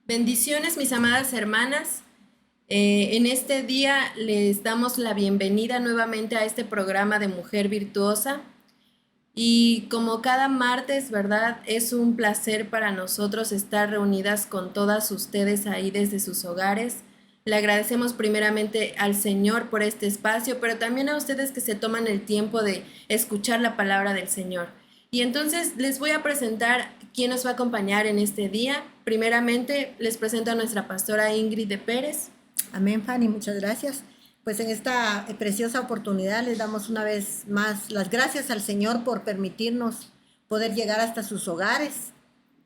Bendiciones, mis amadas hermanas. En este día les damos la bienvenida nuevamente a este programa de Mujer Virtuosa. Y como cada martes, ¿verdad? Es un placer para nosotros estar reunidas con todas ustedes ahí desde sus hogares. Le agradecemos primeramente al Señor por este espacio, pero también a ustedes que se toman el tiempo de escuchar la palabra del Señor. Y entonces les voy a presentar quién nos va a acompañar en este día. Primeramente les presento a nuestra pastora Ingrid de Pérez. Amén, Fanny, muchas gracias. Pues en esta preciosa oportunidad les damos una vez más las gracias al Señor por permitirnos poder llegar hasta sus hogares,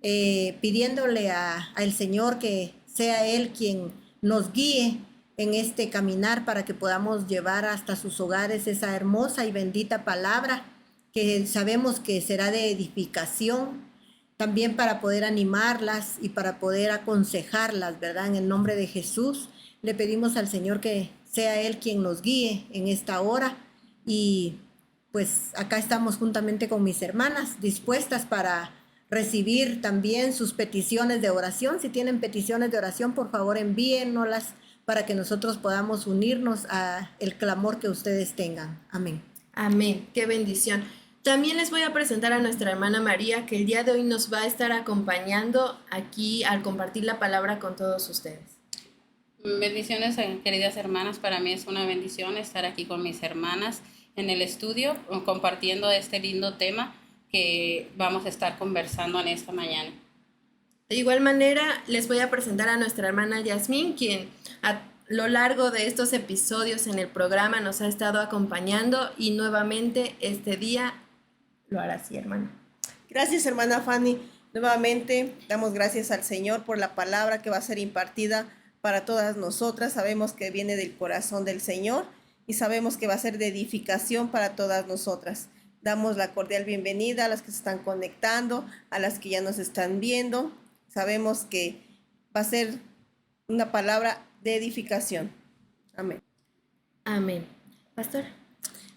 pidiéndole al Señor que sea Él quien nos guíe en este caminar para que podamos llevar hasta sus hogares esa hermosa y bendita palabra que sabemos que será de edificación, también para poder animarlas y para poder aconsejarlas, ¿verdad? En el nombre de Jesús, le pedimos al Señor que sea Él quien nos guíe en esta hora y pues acá estamos juntamente con mis hermanas dispuestas para recibir también sus peticiones de oración. Si tienen peticiones de oración, por favor envíennoslas para que nosotros podamos unirnos a el clamor que ustedes tengan. Amén. Amén, qué bendición. También les voy a presentar a nuestra hermana María, que el día de hoy nos va a estar acompañando aquí al compartir la palabra con todos ustedes. Bendiciones, queridas hermanas. Para mí es una bendición estar aquí con mis hermanas en el estudio compartiendo este lindo tema que vamos a estar conversando en esta mañana. De igual manera, les voy a presentar a nuestra hermana Yasmín, quien a lo largo de estos episodios en el programa nos ha estado acompañando y nuevamente este día lo hará así, hermana. Gracias, hermana Fanny. Nuevamente damos gracias al Señor por la palabra que va a ser impartida para todas nosotras. Sabemos que viene del corazón del Señor y sabemos que va a ser de edificación para todas nosotras. Damos la cordial bienvenida a las que se están conectando, a las que ya nos están viendo. Sabemos que va a ser una palabra de edificación. Amén. Amén. Pastor.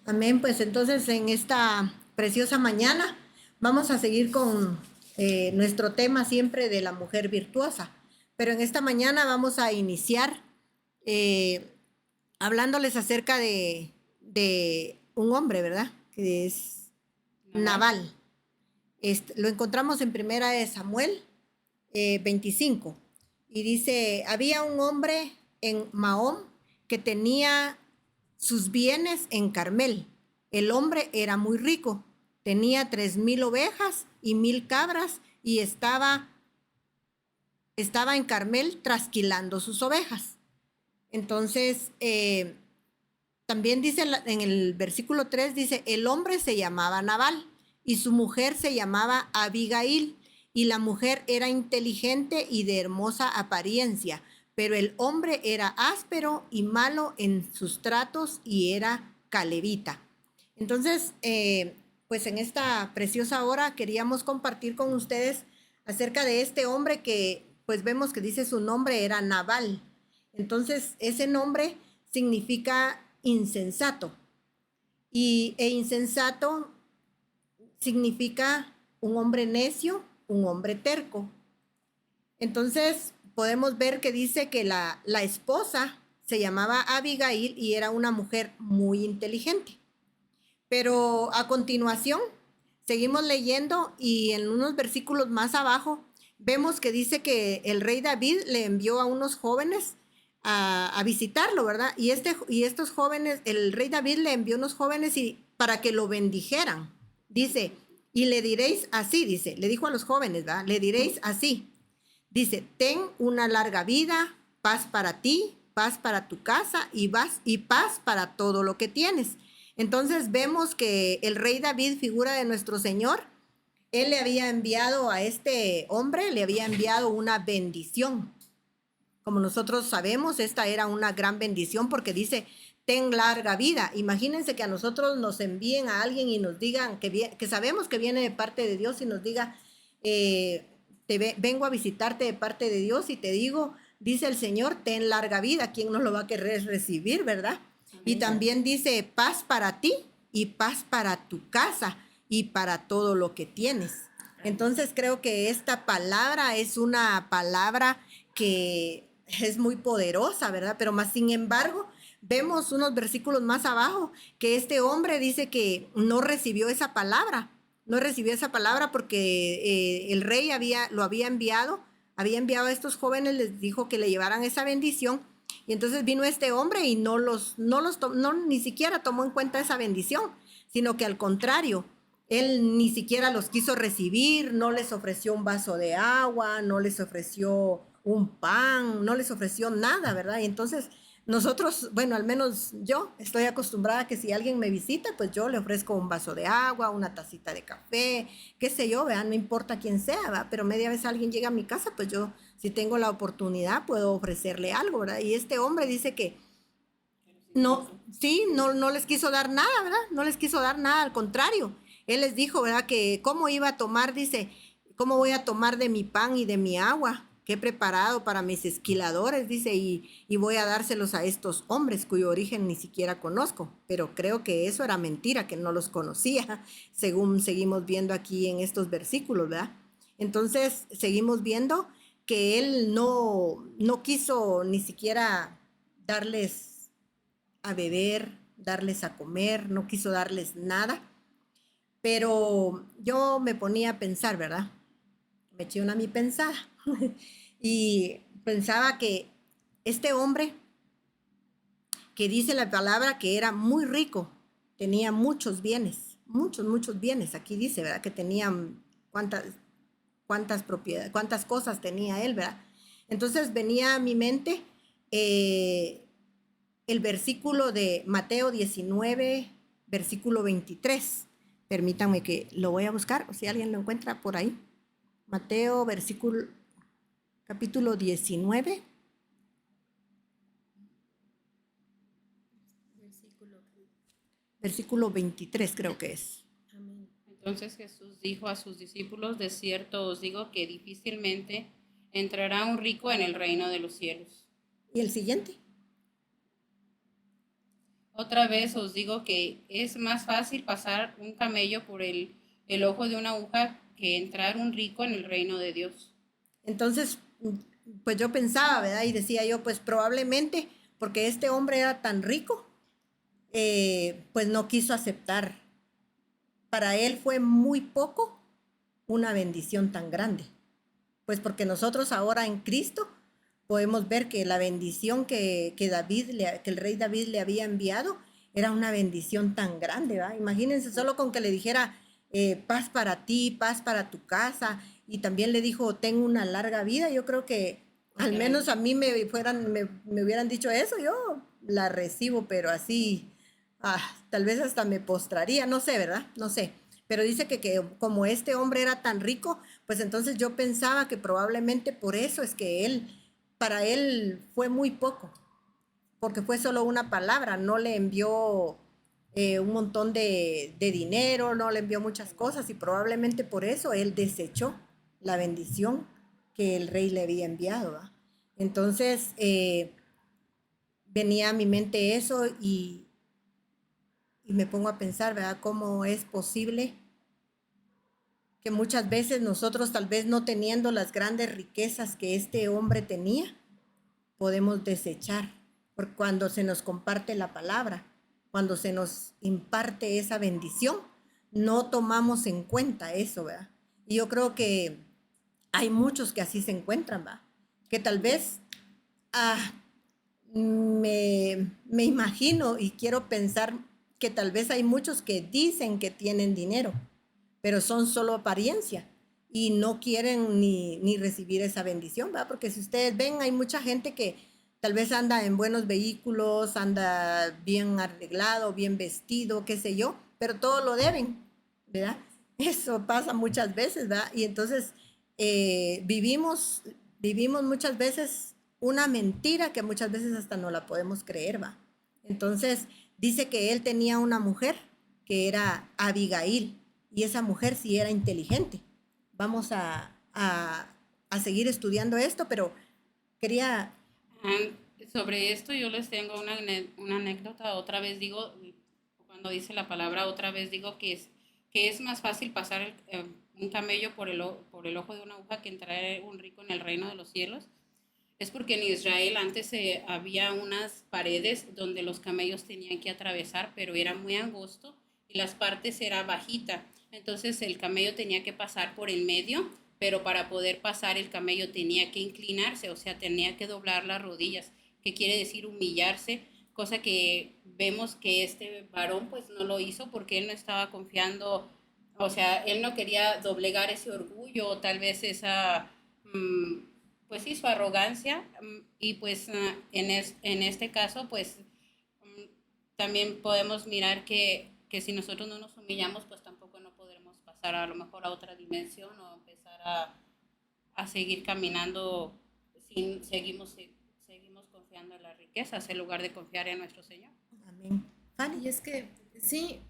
Amén, pues entonces en esta preciosa mañana vamos a seguir con nuestro tema siempre de la mujer virtuosa, pero en esta mañana vamos a iniciar hablándoles acerca de un hombre, ¿verdad? Que es Nabal. Lo encontramos en primera de Samuel 25 y dice, había un hombre en Mahón que tenía sus bienes en Carmel. El hombre era muy rico, tenía 3,000 ovejas y 1,000 cabras y estaba en Carmel trasquilando sus ovejas. Entonces, también dice en el versículo 3, dice, el hombre se llamaba Nabal y su mujer se llamaba Abigail, y la mujer era inteligente y de hermosa apariencia, pero el hombre era áspero y malo en sus tratos y era calebita. Entonces, pues en esta preciosa hora queríamos compartir con ustedes acerca de este hombre que pues vemos que dice su nombre era Nabal. Entonces, ese nombre significa insensato. E insensato significa un hombre necio, un hombre terco. Entonces, podemos ver que dice que la esposa se llamaba Abigail y era una mujer muy inteligente. Pero a continuación, seguimos leyendo y en unos versículos más abajo, vemos que dice que el rey David le envió a unos jóvenes a visitarlo, ¿verdad? Y estos jóvenes, el rey David le envió unos jóvenes para que lo bendijeran. Dice, y le diréis así, dice, le dijo a los jóvenes, ¿verdad? Le diréis así. Dice, ten una larga vida, paz para ti, paz para tu casa y paz para todo lo que tienes. Entonces vemos que el rey David, figura de nuestro Señor, él le había enviado a este hombre, le había enviado una bendición. Como nosotros sabemos, esta era una gran bendición porque dice, ten larga vida. Imagínense que a nosotros nos envíen a alguien y nos digan que sabemos que viene de parte de Dios y nos diga, vengo a visitarte de parte de Dios y te digo, dice el Señor, ten larga vida. ¿Quién no lo va a querer recibir, verdad? Amén. Y también dice paz para ti y paz para tu casa y para todo lo que tienes. Entonces creo que esta palabra es una palabra que es muy poderosa, ¿verdad? Pero más sin embargo, vemos unos versículos más abajo que este hombre dice que no recibió esa palabra, no recibió esa palabra porque el rey lo había enviado a estos jóvenes, les dijo que le llevaran esa bendición. Y entonces vino este hombre y ni siquiera tomó en cuenta esa bendición, sino que al contrario, él ni siquiera los quiso recibir, no les ofreció un vaso de agua, no les ofreció un pan, no les ofreció nada, ¿verdad? Y entonces nosotros, bueno, al menos yo estoy acostumbrada a que si alguien me visita, pues yo le ofrezco un vaso de agua, una tacita de café, qué sé yo, ¿verdad? No importa quién sea, ¿verdad? Pero media vez alguien llega a mi casa, pues yo, si tengo la oportunidad, puedo ofrecerle algo, ¿verdad? Y este hombre dice que no, sí, no les quiso dar nada, ¿verdad? No les quiso dar nada, al contrario. Él les dijo, ¿verdad? Que cómo iba a tomar, dice, cómo voy a tomar de mi pan y de mi agua que he preparado para mis esquiladores, dice, y voy a dárselos a estos hombres cuyo origen ni siquiera conozco. Pero creo que eso era mentira, que no los conocía, según seguimos viendo aquí en estos versículos, ¿verdad? Entonces, seguimos viendo que él no quiso ni siquiera darles a beber, darles a comer, no quiso darles nada. Pero yo me ponía a pensar, ¿verdad? Me eché una mi pensada y pensaba que este hombre que dice la palabra que era muy rico, tenía muchos bienes, muchos bienes. Aquí dice, ¿verdad? Que tenía cuántas propiedades, cuántas cosas tenía él, ¿verdad? Entonces venía a mi mente el versículo de Mateo 19, versículo 23. Permítanme que lo voy a buscar, o si alguien lo encuentra por ahí. Mateo, capítulo 19. Versículo 23 creo que es. Amén. Entonces Jesús dijo a sus discípulos: de cierto os digo que difícilmente entrará un rico en el reino de los cielos. ¿Y el siguiente? Otra vez os digo que es más fácil pasar un camello por el ojo de una aguja que entrar un rico en el reino de Dios. Entonces, pues yo pensaba, ¿verdad? Y decía yo, pues probablemente porque este hombre era tan rico, pues no quiso aceptar. Para él fue muy poco una bendición tan grande. Pues porque nosotros ahora en Cristo podemos ver que la bendición que el rey David le había enviado era una bendición tan grande, ¿verdad? Imagínense solo con que le dijera paz para ti, paz para tu casa, y también le dijo, ten una larga vida. Yo creo que al menos a mí me hubieran dicho eso, yo la recibo, pero así, tal vez hasta me postraría, no sé, ¿verdad? No sé. Pero dice que como este hombre era tan rico, pues entonces yo pensaba que probablemente por eso es que para él fue muy poco, porque fue solo una palabra, no le envió un montón de dinero, no le envió muchas cosas, y probablemente por eso él desechó la bendición que el rey le había enviado, ¿va? Entonces venía a mi mente eso y me pongo a pensar, ¿verdad? ¿Cómo es posible que muchas veces nosotros, tal vez no teniendo las grandes riquezas que este hombre tenía, podemos desechar? Porque cuando se nos comparte la palabra, cuando se nos imparte esa bendición, no tomamos en cuenta eso, ¿verdad? Y yo creo que hay muchos que así se encuentran, ¿verdad? Que tal vez me imagino y quiero pensar que tal vez hay muchos que dicen que tienen dinero, pero son solo apariencia y no quieren ni recibir esa bendición, ¿verdad? Porque si ustedes ven, hay mucha gente que tal vez anda en buenos vehículos, anda bien arreglado, bien vestido, qué sé yo, pero todo lo deben, ¿verdad? Eso pasa muchas veces, ¿verdad? Y entonces vivimos muchas veces una mentira que muchas veces hasta no la podemos creer, ¿va? Entonces dice que él tenía una mujer que era Abigail, y esa mujer sí era inteligente. Vamos a seguir estudiando esto, pero quería... Sobre esto yo les tengo una anécdota. Otra vez digo, cuando dice la palabra, otra vez digo que es más fácil pasar un camello por el ojo de una aguja que entrar un rico en el reino de los cielos. Es porque en Israel antes había unas paredes donde los camellos tenían que atravesar, pero era muy angosto y las partes era bajita. Entonces el camello tenía que pasar por el medio, pero para poder pasar el camello tenía que inclinarse, o sea, tenía que doblar las rodillas, que quiere decir humillarse, cosa que vemos que este varón pues no lo hizo porque él no estaba confiando, o sea, él no quería doblegar ese orgullo o tal vez esa, pues sí, su arrogancia, y pues en este caso pues también podemos mirar que si nosotros no nos humillamos pues tampoco no podremos pasar a lo mejor a otra dimensión o empezar a seguir caminando sin seguimos confiando en las riquezas en lugar de confiar en nuestro Señor. Amén. Fanny. Y es que sí,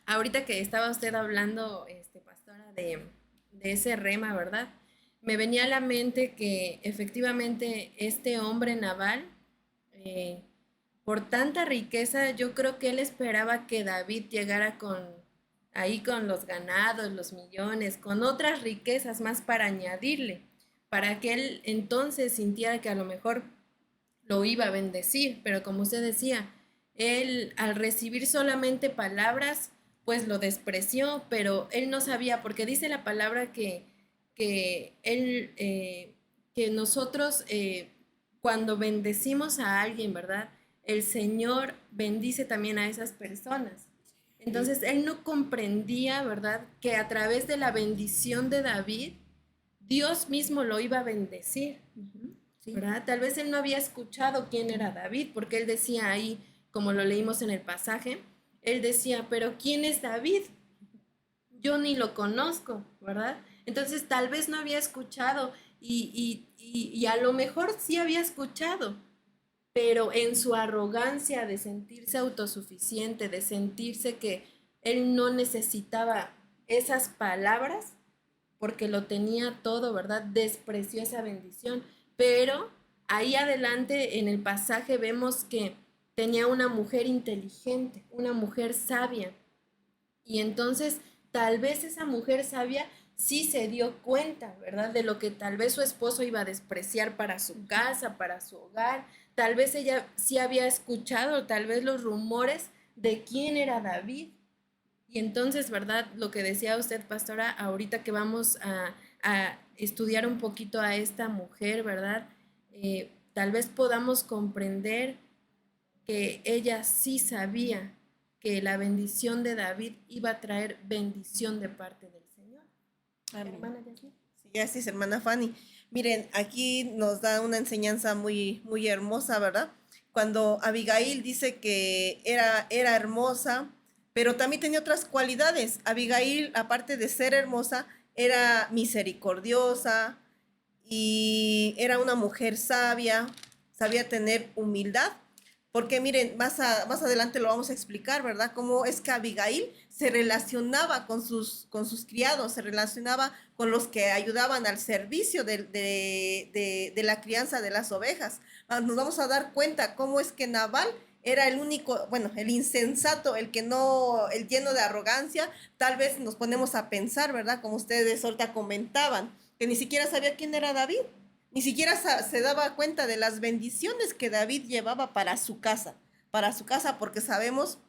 ahorita que estaba usted hablando, pastora, de ese rema, ¿verdad? Me venía a la mente que efectivamente este hombre Nabal, por tanta riqueza, yo creo que él esperaba que David llegara ahí con los ganados, los millones, con otras riquezas más para añadirle, para que él entonces sintiera que a lo mejor lo iba a bendecir, pero como usted decía, él al recibir solamente palabras, pues lo despreció, pero él no sabía, porque dice la palabra que nosotros cuando bendecimos a alguien, ¿verdad? El Señor bendice también a esas personas. Entonces él no comprendía, ¿verdad? Que a través de la bendición de David, Dios mismo lo iba a bendecir. Sí. ¿Verdad? Tal vez él no había escuchado quién era David, porque él decía ahí, como lo leímos en el pasaje, él decía, pero ¿quién es David? Yo ni lo conozco, ¿verdad? Entonces tal vez no había escuchado y a lo mejor sí había escuchado, pero en su arrogancia de sentirse autosuficiente, de sentirse que él no necesitaba esas palabras, porque lo tenía todo, ¿verdad? Despreció esa bendición. Pero ahí adelante en el pasaje vemos que tenía una mujer inteligente, una mujer sabia. Y entonces tal vez esa mujer sabia sí se dio cuenta, ¿verdad? De lo que tal vez su esposo iba a despreciar para su casa, para su hogar. Tal vez ella sí había escuchado, tal vez los rumores de quién era David. Y entonces, ¿verdad? Lo que decía usted, pastora, ahorita que vamos a estudiar un poquito a esta mujer, ¿verdad? Tal vez podamos comprender que ella sí sabía que la bendición de David iba a traer bendición de parte del Señor. Amén. Hermana Yasmin. Sí, gracias, hermana Fanny. Miren, aquí nos da una enseñanza muy, muy hermosa, ¿verdad? Cuando Abigail dice que era hermosa, pero también tenía otras cualidades. Abigail, aparte de ser hermosa, era misericordiosa y era una mujer sabia, sabía tener humildad. Porque miren, más adelante lo vamos a explicar, ¿verdad? Cómo es que Abigail se relacionaba con sus criados, se relacionaba con los que ayudaban al servicio de la crianza de las ovejas. Nos vamos a dar cuenta cómo es que Nabal era el único, bueno, el insensato, el que no, el lleno de arrogancia. Tal vez nos ponemos a pensar, ¿verdad? Como ustedes ahorita comentaban, que ni siquiera sabía quién era David. Ni siquiera se daba cuenta de las bendiciones que David llevaba para su casa, porque sabemos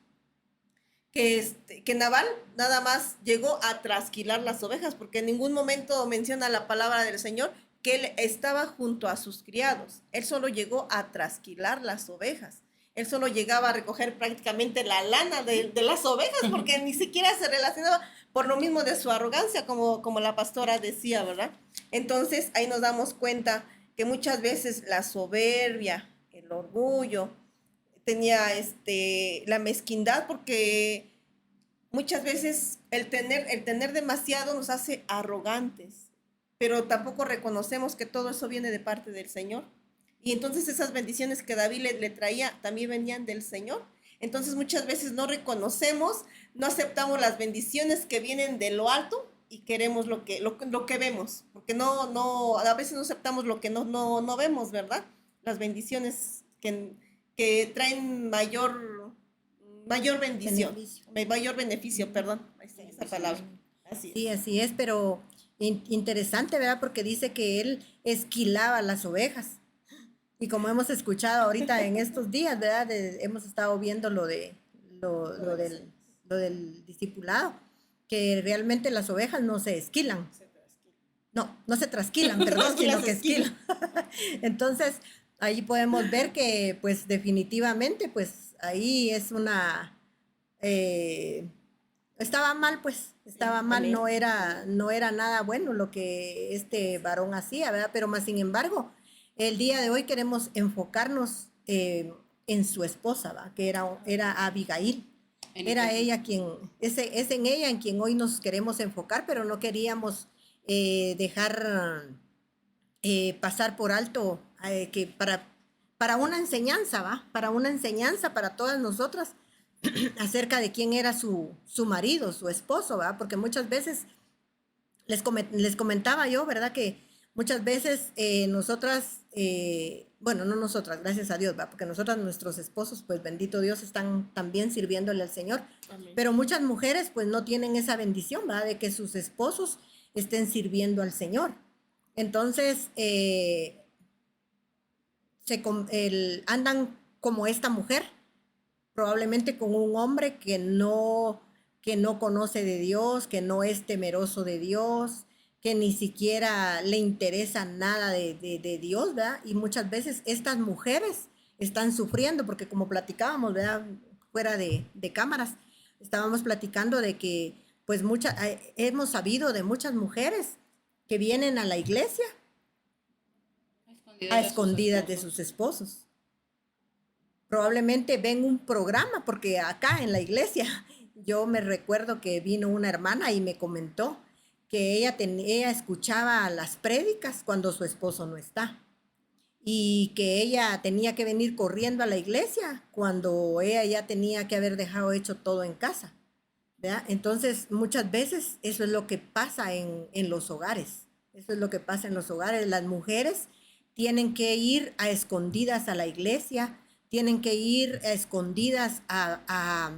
que Nabal nada más llegó a trasquilar las ovejas, porque en ningún momento menciona la palabra del Señor que él estaba junto a sus criados. Él solo llegó a trasquilar las ovejas. Él solo llegaba a recoger prácticamente la lana de las ovejas, porque ni siquiera se relacionaba por lo mismo de su arrogancia, como la pastora decía, ¿verdad? Entonces ahí nos damos cuenta que muchas veces la soberbia, el orgullo, tenía la mezquindad, porque muchas veces el tener demasiado nos hace arrogantes, pero tampoco reconocemos que todo eso viene de parte del Señor. Y entonces esas bendiciones que David le traía también venían del Señor. Entonces muchas veces no reconocemos, no aceptamos las bendiciones que vienen de lo alto y queremos lo que vemos, porque a veces no aceptamos lo que no vemos, ¿verdad? Las bendiciones que traen mayor bendición, mayor beneficio, perdón, esa palabra. Así es. Sí, así es, pero interesante, ¿verdad? Porque dice que él esquilaba las ovejas. Y como hemos escuchado ahorita en estos días, ¿verdad? Hemos estado viendo lo del discipulado, que realmente las ovejas no se esquilan. No se trasquilan, perdón, sino que esquilan. Entonces, ahí podemos ver que, pues, definitivamente, pues, ahí es estaba mal, pues, estaba mal, no era nada bueno lo que este varón hacía, ¿verdad? Pero más sin embargo, el día de hoy queremos enfocarnos en su esposa, ¿verdad? Que era Abigail. Era ella es en ella en quien hoy nos queremos enfocar, pero no queríamos dejar pasar por alto que para una enseñanza, ¿va? Para una enseñanza para todas nosotras acerca de quién era su marido, su esposo, ¿va? Porque muchas veces les comentaba yo, ¿verdad? Que muchas veces nosotras, bueno, no nosotras, gracias a Dios, ¿va? Porque nosotras, nuestros esposos, pues bendito Dios, están también sirviéndole al Señor. Amén. Pero muchas mujeres pues no tienen esa bendición, ¿verdad? De que sus esposos estén sirviendo al Señor. Entonces, andan como esta mujer, probablemente con un hombre que no conoce de Dios, que no es temeroso de Dios, que ni siquiera le interesa nada de Dios, ¿verdad? Y muchas veces estas mujeres están sufriendo, porque como platicábamos, ¿verdad? Fuera de cámaras, estábamos platicando de que pues hemos sabido de muchas mujeres que vienen a la iglesia a escondidas de sus esposos. Probablemente ven un programa, porque acá en la iglesia yo me recuerdo que vino una hermana y me comentó que ella escuchaba las prédicas cuando su esposo no está y que ella tenía que venir corriendo a la iglesia cuando ella ya tenía que haber dejado hecho todo en casa, ¿verdad? Entonces muchas veces eso es lo que pasa en los hogares, eso es lo que pasa en los hogares. Las mujeres tienen que ir a escondidas a la iglesia, tienen que ir a escondidas a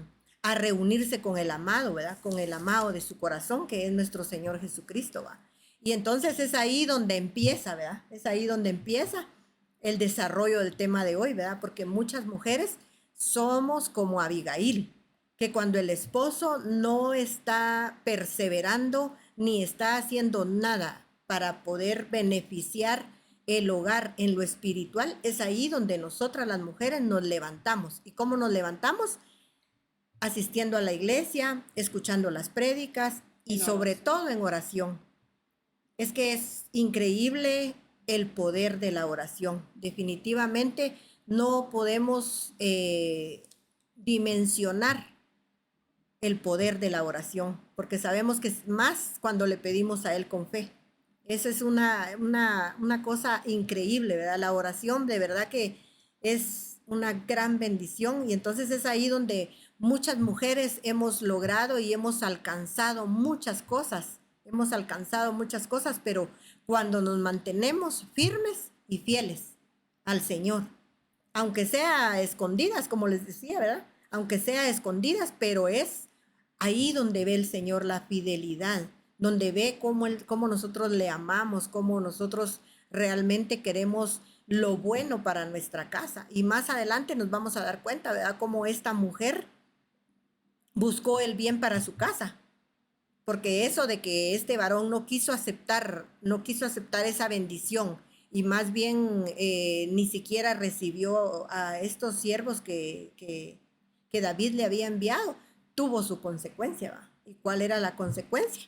reunirse con el amado, ¿verdad? Con el amado de su corazón, que es nuestro Señor Jesucristo, ¿va? Y entonces es ahí donde empieza, ¿verdad? Es ahí donde empieza el desarrollo del tema de hoy, ¿verdad? Porque muchas mujeres somos como Abigail, que cuando el esposo no está perseverando ni está haciendo nada para poder beneficiar el hogar en lo espiritual, es ahí donde nosotras las mujeres nos levantamos. ¿Y cómo nos levantamos? Asistiendo a la iglesia, escuchando las prédicas y sobre todo en oración. Es que es increíble el poder de la oración. Definitivamente no podemos dimensionar el poder de la oración, porque sabemos que es más cuando le pedimos a Él con fe. Eso es una cosa increíble, ¿verdad? La oración de verdad que es una gran bendición, y entonces es ahí donde muchas mujeres hemos logrado y hemos alcanzado muchas cosas, pero cuando nos mantenemos firmes y fieles al Señor, aunque sea a escondidas, como les decía, ¿verdad? Aunque sea a escondidas, pero es ahí donde ve el Señor la fidelidad, donde ve cómo nosotros le amamos, cómo nosotros realmente queremos lo bueno para nuestra casa. Y más adelante nos vamos a dar cuenta, ¿verdad? Cómo esta mujer buscó el bien para su casa. Porque eso de que este varón no quiso aceptar esa bendición, y más bien ni siquiera recibió a estos siervos que David le había enviado, tuvo su consecuencia, ¿va? ¿Y cuál era la consecuencia?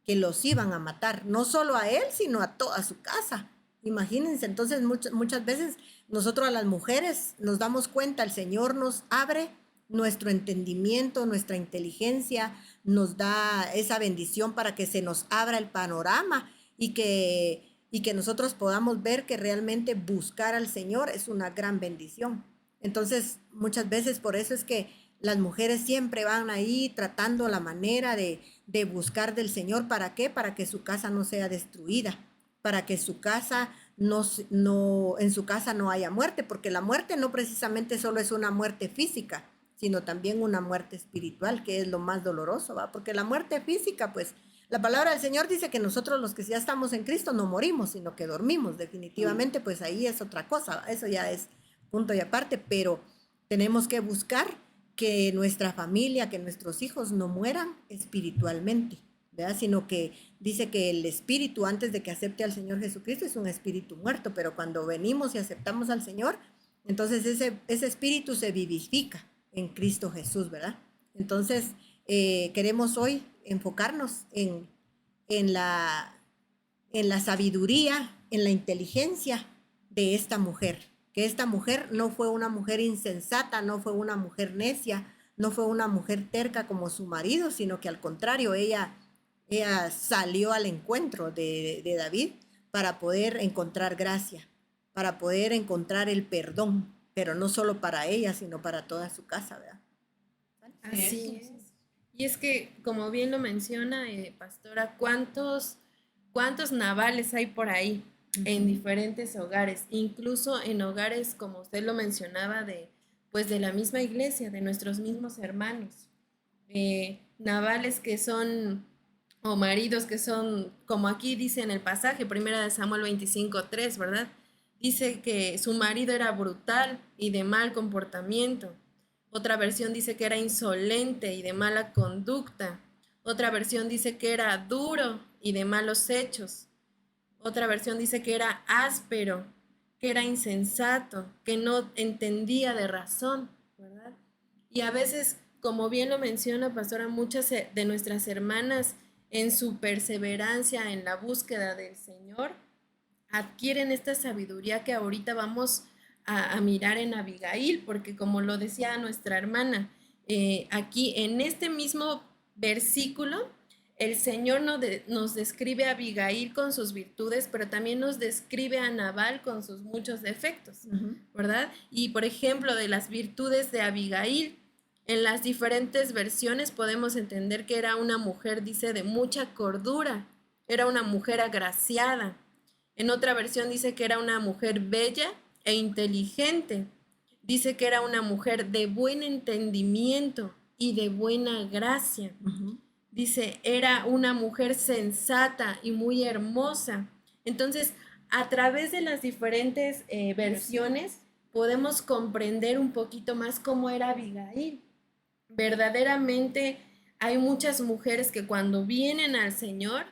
Que los iban a matar, no solo a él, sino a toda su casa. Imagínense, entonces muchas veces nosotros a las mujeres nos damos cuenta, el Señor nos abre nuestro entendimiento, nuestra inteligencia, nos da esa bendición para que se nos abra el panorama y que nosotros podamos ver que realmente buscar al Señor es una gran bendición. Entonces, muchas veces por eso es que las mujeres siempre van ahí tratando la manera de buscar del Señor. ¿Para qué? Para que su casa no sea destruida, para que su casa en su casa no haya muerte, porque la muerte no precisamente solo es una muerte física, sino también una muerte espiritual, que es lo más doloroso, ¿va? Porque la muerte física, pues La palabra del Señor dice que nosotros los que ya estamos en Cristo no morimos, sino que dormimos. Definitivamente, pues ahí es otra cosa. Eso ya es punto y aparte, pero tenemos que buscar que nuestra familia, que nuestros hijos no mueran espiritualmente, ¿verdad? Sino que dice que el espíritu, antes de que acepte al Señor Jesucristo, es un espíritu muerto, pero cuando venimos y aceptamos al Señor, entonces ese espíritu se vivifica en Cristo Jesús, ¿verdad? Entonces, queremos hoy enfocarnos en la, en la sabiduría, en la inteligencia de esta mujer, que esta mujer no fue una mujer insensata, no fue una mujer necia, no fue una mujer terca como su marido, sino que al contrario, ella salió al encuentro de David para poder encontrar gracia, para poder encontrar el perdón, pero no solo para ella, sino para toda su casa, ¿verdad? Así es. Y es que, como bien lo menciona, pastora, ¿cuántos navales hay por ahí en diferentes hogares? Incluso en hogares, como usted lo mencionaba, pues de la misma iglesia, de nuestros mismos hermanos. Navales que son, o maridos que son, como aquí dice en el pasaje, primera de Samuel 25:3, ¿verdad? Dice que su marido era brutal y de mal comportamiento. Otra versión dice que era insolente y de mala conducta. Otra versión dice que era duro y de malos hechos. Otra versión dice que era áspero, que era insensato, que no entendía de razón, ¿verdad? Y a veces, como bien lo menciona, pastora, muchas de nuestras hermanas en su perseverancia en la búsqueda del Señor adquieren esta sabiduría que ahorita vamos a mirar en Abigail, porque como lo decía nuestra hermana, aquí en este mismo versículo, el Señor nos describe a Abigail con sus virtudes, pero también nos describe a Nabal con sus muchos defectos, ¿verdad? Y por ejemplo, de las virtudes de Abigail, en las diferentes versiones podemos entender que era una mujer, dice, de mucha cordura, era una mujer agraciada. En otra versión dice que era una mujer bella e inteligente. Dice que era una mujer de buen entendimiento y de buena gracia. Dice, era una mujer sensata y muy hermosa. Entonces, a través de las diferentes versiones, podemos comprender un poquito más cómo era Abigail. Verdaderamente hay muchas mujeres que cuando vienen al Señor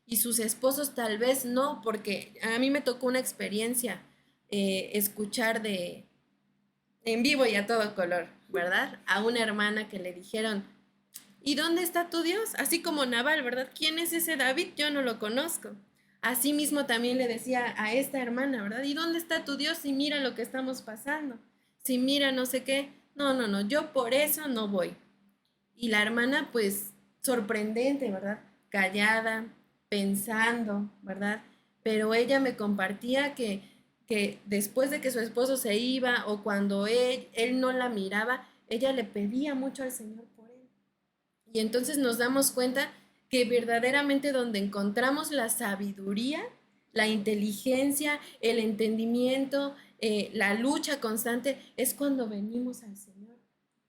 y sus esposos tal vez no, porque a mí me tocó una experiencia escuchar en vivo y a todo color, ¿verdad? A una hermana que le dijeron, ¿y dónde está tu Dios? Así como Nabal, ¿verdad? ¿Quién es ese David? Yo no lo conozco. Así mismo también le decía a esta hermana, ¿verdad? ¿Y dónde está tu Dios si mira lo que estamos pasando? Si mira no sé qué. No, yo por eso no voy. Y la hermana, pues, sorprendente, ¿verdad? Callada, pensando, ¿verdad? Pero ella me compartía que después de que su esposo se iba o cuando él no la miraba, ella le pedía mucho al Señor por él. Y entonces nos damos cuenta que verdaderamente donde encontramos la sabiduría, la inteligencia, el entendimiento, la lucha constante, es cuando venimos al Señor,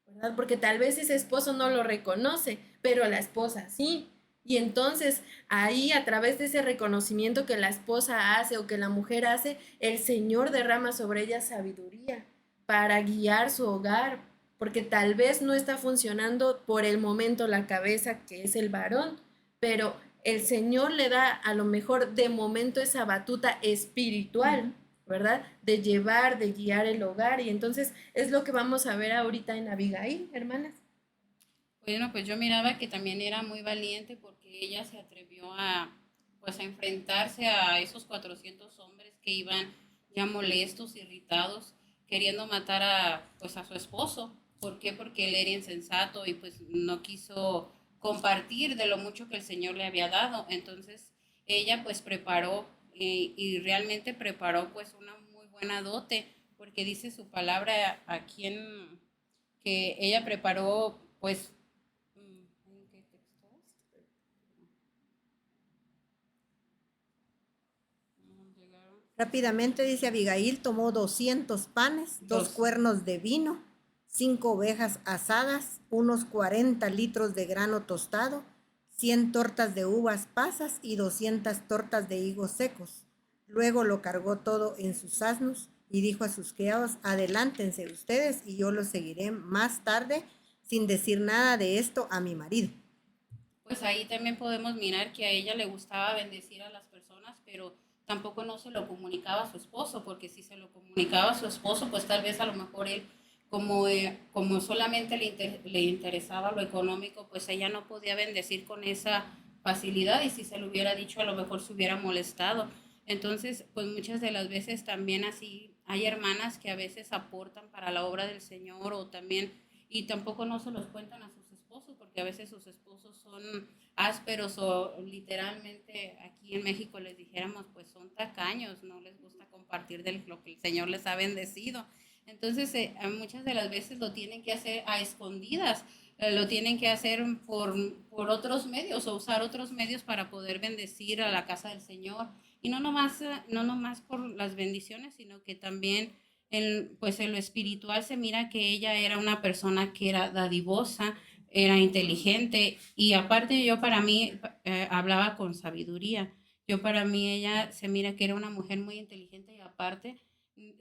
¿verdad? Porque tal vez ese esposo no lo reconoce, pero la esposa sí. Y entonces ahí a través de ese reconocimiento que la esposa hace o que la mujer hace, el Señor derrama sobre ella sabiduría para guiar su hogar, porque tal vez no está funcionando por el momento la cabeza que es el varón, pero el Señor le da a lo mejor de momento esa batuta espiritual, ¿verdad? De llevar, de guiar el hogar. Y entonces es lo que vamos a ver ahorita en Abigail, hermanas. Bueno, pues yo miraba que también era muy valiente porque ella se atrevió pues a enfrentarse a esos 400 hombres que iban ya molestos, irritados, queriendo matar pues a su esposo. ¿Por qué? Porque él era insensato y pues no quiso compartir de lo mucho que el Señor le había dado. Entonces ella pues preparó y realmente preparó pues una muy buena dote, porque dice su palabra aquí que ella preparó pues ¿en qué texto es? Rápidamente dice Abigail, tomó 200 panes, 2 cuernos de vino, 5 ovejas asadas, unos 40 litros de grano tostado, 100 tortas de uvas pasas y 200 tortas de higos secos. Luego lo cargó todo en sus asnos y dijo a sus criados: adelántense ustedes y yo los seguiré más tarde, sin decir nada de esto a mi marido. Pues ahí también podemos mirar que a ella le gustaba bendecir a las personas, pero tampoco no se lo comunicaba a su esposo, porque si se lo comunicaba a su esposo, pues tal vez a lo mejor él, como solamente le interesaba lo económico, pues ella no podía bendecir con esa facilidad, y si se lo hubiera dicho a lo mejor se hubiera molestado. Entonces, pues muchas de las veces también así hay hermanas que a veces aportan para la obra del Señor, o también, y tampoco no se los cuentan a sus esposos, porque a veces sus esposos son ásperos, o literalmente aquí en México les dijéramos, pues son tacaños, no les gusta compartir de lo que el Señor les ha bendecido. Entonces, muchas de las veces lo tienen que hacer a escondidas, lo tienen que hacer por otros medios, o usar otros medios para poder bendecir a la casa del Señor. Y no nomás por las bendiciones, sino que también pues en lo espiritual se mira que ella era una persona que era dadivosa, era inteligente, y aparte yo para mí hablaba con sabiduría. Yo para mí ella se mira que era una mujer muy inteligente, y aparte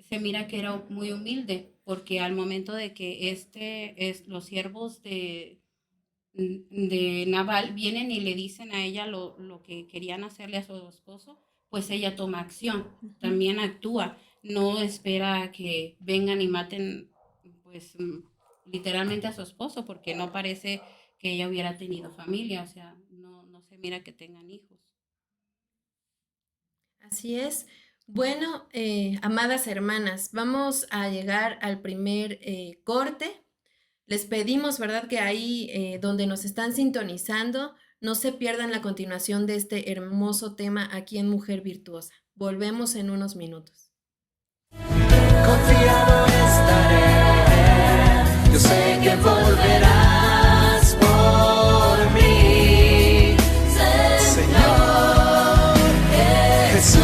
se mira que era muy humilde, porque al momento de que los siervos de Nabal vienen y le dicen a ella lo que querían hacerle a su esposo, pues ella toma acción, también actúa, no espera a que vengan y maten, pues literalmente a su esposo, porque no parece que ella hubiera tenido familia, o sea, no se mira que tengan hijos. Así es. Bueno, amadas hermanas, vamos a llegar al primer corte. Les pedimos, ¿verdad?, que ahí donde nos están sintonizando, no se pierdan la continuación de este hermoso tema aquí en Mujer Virtuosa. Volvemos en unos minutos. Confiado estaré, yo sé que volverás por mí, Señor Jesús.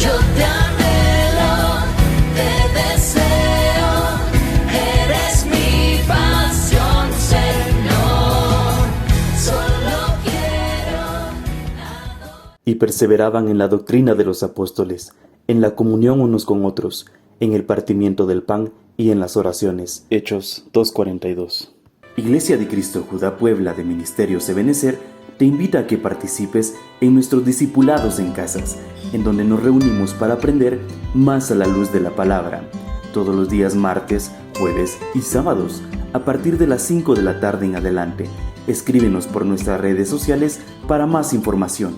Yo te anhelo, te deseo, eres mi pasión, Señor, solo quiero. Y perseveraban en la doctrina de los apóstoles, en la comunión unos con otros, en el partimiento del pan y en las oraciones. Hechos 2:42. Iglesia de Cristo Judá Puebla de Ministerios Ebenecer te invita a que participes en nuestros discipulados en casas, en donde nos reunimos para aprender más a la luz de la palabra, todos los días martes, jueves y sábados, a partir de las 5 de la tarde en adelante. Escríbenos por nuestras redes sociales para más información.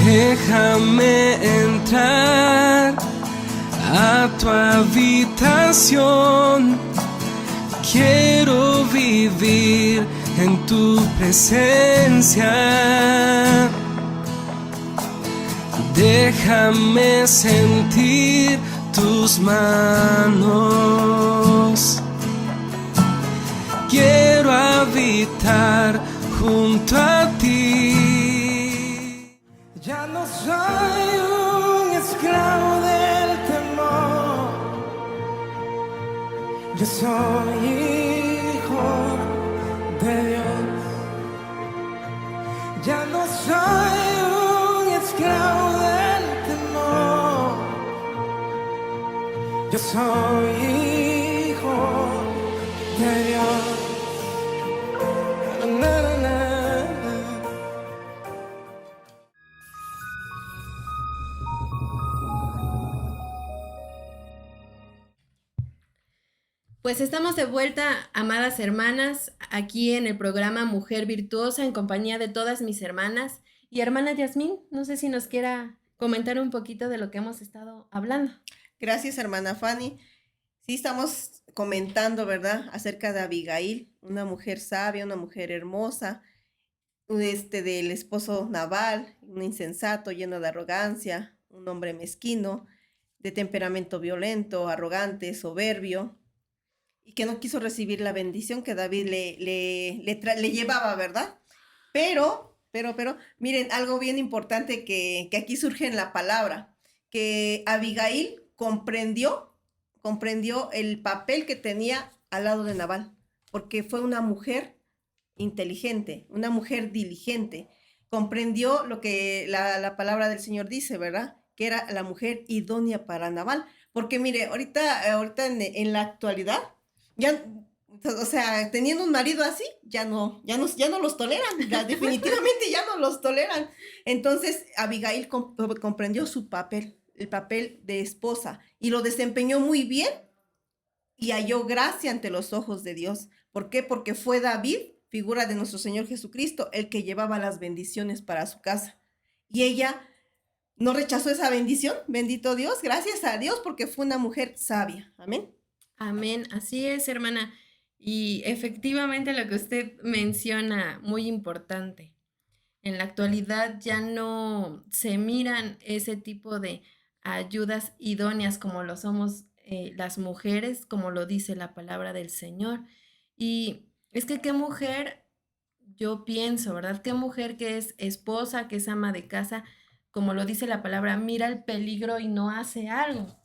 Déjame entrar a tu habitación. Quiero vivir en tu presencia. Déjame sentir tus manos. Quiero habitar junto a ti. Ya no soy un esclavo del temor. Yo soy hijo de Dios. Ya no soy un esclavo del temor. Yo soy hijo de Dios. Na, na, na, na. Pues estamos de vuelta, amadas hermanas, aquí en el programa Mujer Virtuosa, en compañía de todas mis hermanas. Y hermana Yasmín, no sé si nos quiera comentar un poquito de lo que hemos estado hablando. Gracias, hermana Fanny. Sí, estamos comentando, ¿verdad?, acerca de Abigail, una mujer sabia, una mujer hermosa, del esposo Nabal, un insensato, lleno de arrogancia, un hombre mezquino, de temperamento violento, arrogante, soberbio, y que no quiso recibir la bendición que David le llevaba, ¿verdad? Pero, miren, algo bien importante que aquí surge en la palabra, que Abigail comprendió el papel que tenía al lado de Nabal, porque fue una mujer inteligente, una mujer diligente. Comprendió lo que la palabra del Señor dice, ¿verdad? Que era la mujer idónea para Nabal. Porque mire, ahorita en la actualidad, ya, o sea, teniendo un marido así, ya no los toleran, definitivamente ya no los toleran. Entonces, Abigail comprendió su papel, el papel de esposa, y lo desempeñó muy bien y halló gracia ante los ojos de Dios. ¿Por qué? Porque fue David, figura de nuestro Señor Jesucristo, el que llevaba las bendiciones para su casa. Y ella no rechazó esa bendición, bendito Dios, gracias a Dios, porque fue una mujer sabia. Amén. Amén, así es, hermana. Y efectivamente lo que usted menciona, muy importante. En la actualidad ya no se miran ese tipo de ayudas idóneas como lo somos las mujeres, como lo dice la palabra del Señor. Y es que qué mujer, yo pienso, ¿verdad? Qué mujer que es esposa, que es ama de casa, como lo dice la palabra, mira el peligro y no hace algo,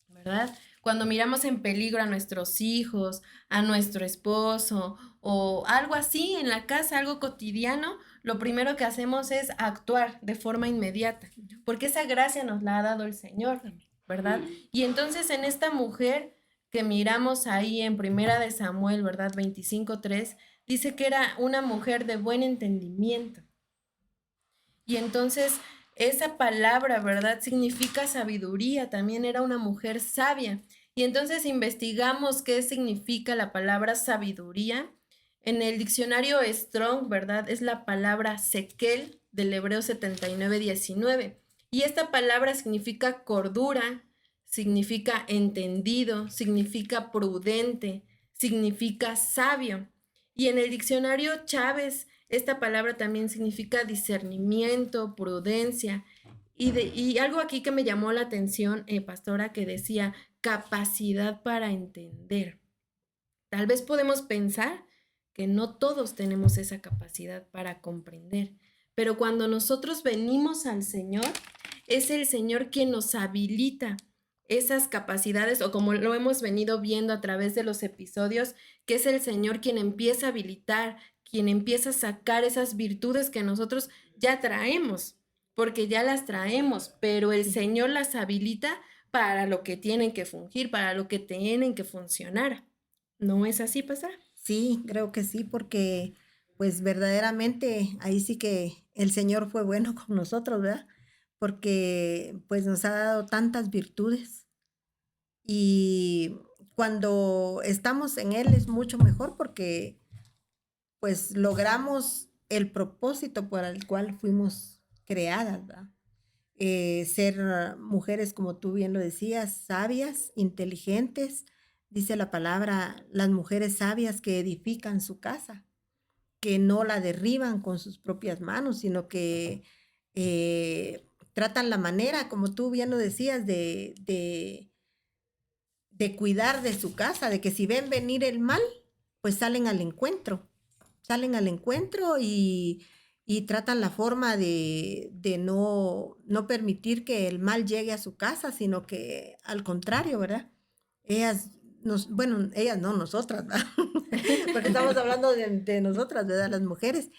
¿verdad? Cuando miramos en peligro a nuestros hijos, a nuestro esposo o algo así en la casa, algo cotidiano, lo primero que hacemos es actuar de forma inmediata, porque esa gracia nos la ha dado el Señor, ¿verdad? Y entonces en esta mujer que miramos ahí en Primera de Samuel, ¿verdad? 25:3, dice que era una mujer de buen entendimiento. Y entonces esa palabra, ¿verdad? Significa sabiduría, también era una mujer sabia. Y entonces investigamos qué significa la palabra sabiduría. En el diccionario Strong, ¿verdad? Es la palabra sekel del hebreo 79:19. Y esta palabra significa cordura, significa entendido, significa prudente, significa sabio. Y en el diccionario Chávez, esta palabra también significa discernimiento, prudencia. Y algo aquí que me llamó la atención, pastora, que decía capacidad para entender. Tal vez podemos pensar que no todos tenemos esa capacidad para comprender, pero cuando nosotros venimos al Señor, es el Señor quien nos habilita esas capacidades, o como lo hemos venido viendo a través de los episodios, que es el Señor quien empieza a habilitar, quien empieza a sacar esas virtudes que nosotros ya traemos, porque ya las traemos, pero el Señor las habilita para lo que tienen que fungir, para lo que tienen que funcionar. ¿No es así, pastor? Sí, creo que sí, porque pues verdaderamente ahí sí que el Señor fue bueno con nosotros, ¿verdad? Porque pues nos ha dado tantas virtudes y cuando estamos en Él es mucho mejor porque pues logramos el propósito por el cual fuimos creadas, ¿verdad? Ser mujeres, como tú bien lo decías, sabias, inteligentes. Dice la palabra, las mujeres sabias que edifican su casa, que no la derriban con sus propias manos, sino que tratan la manera, como tú bien lo decías, de cuidar de su casa, de que si ven venir el mal, pues salen al encuentro y tratan la forma de no permitir que el mal llegue a su casa, sino que al contrario, ¿verdad? Ellas, ellas no, nosotras, ¿verdad? Porque estamos hablando de nosotras, ¿verdad? Las mujeres,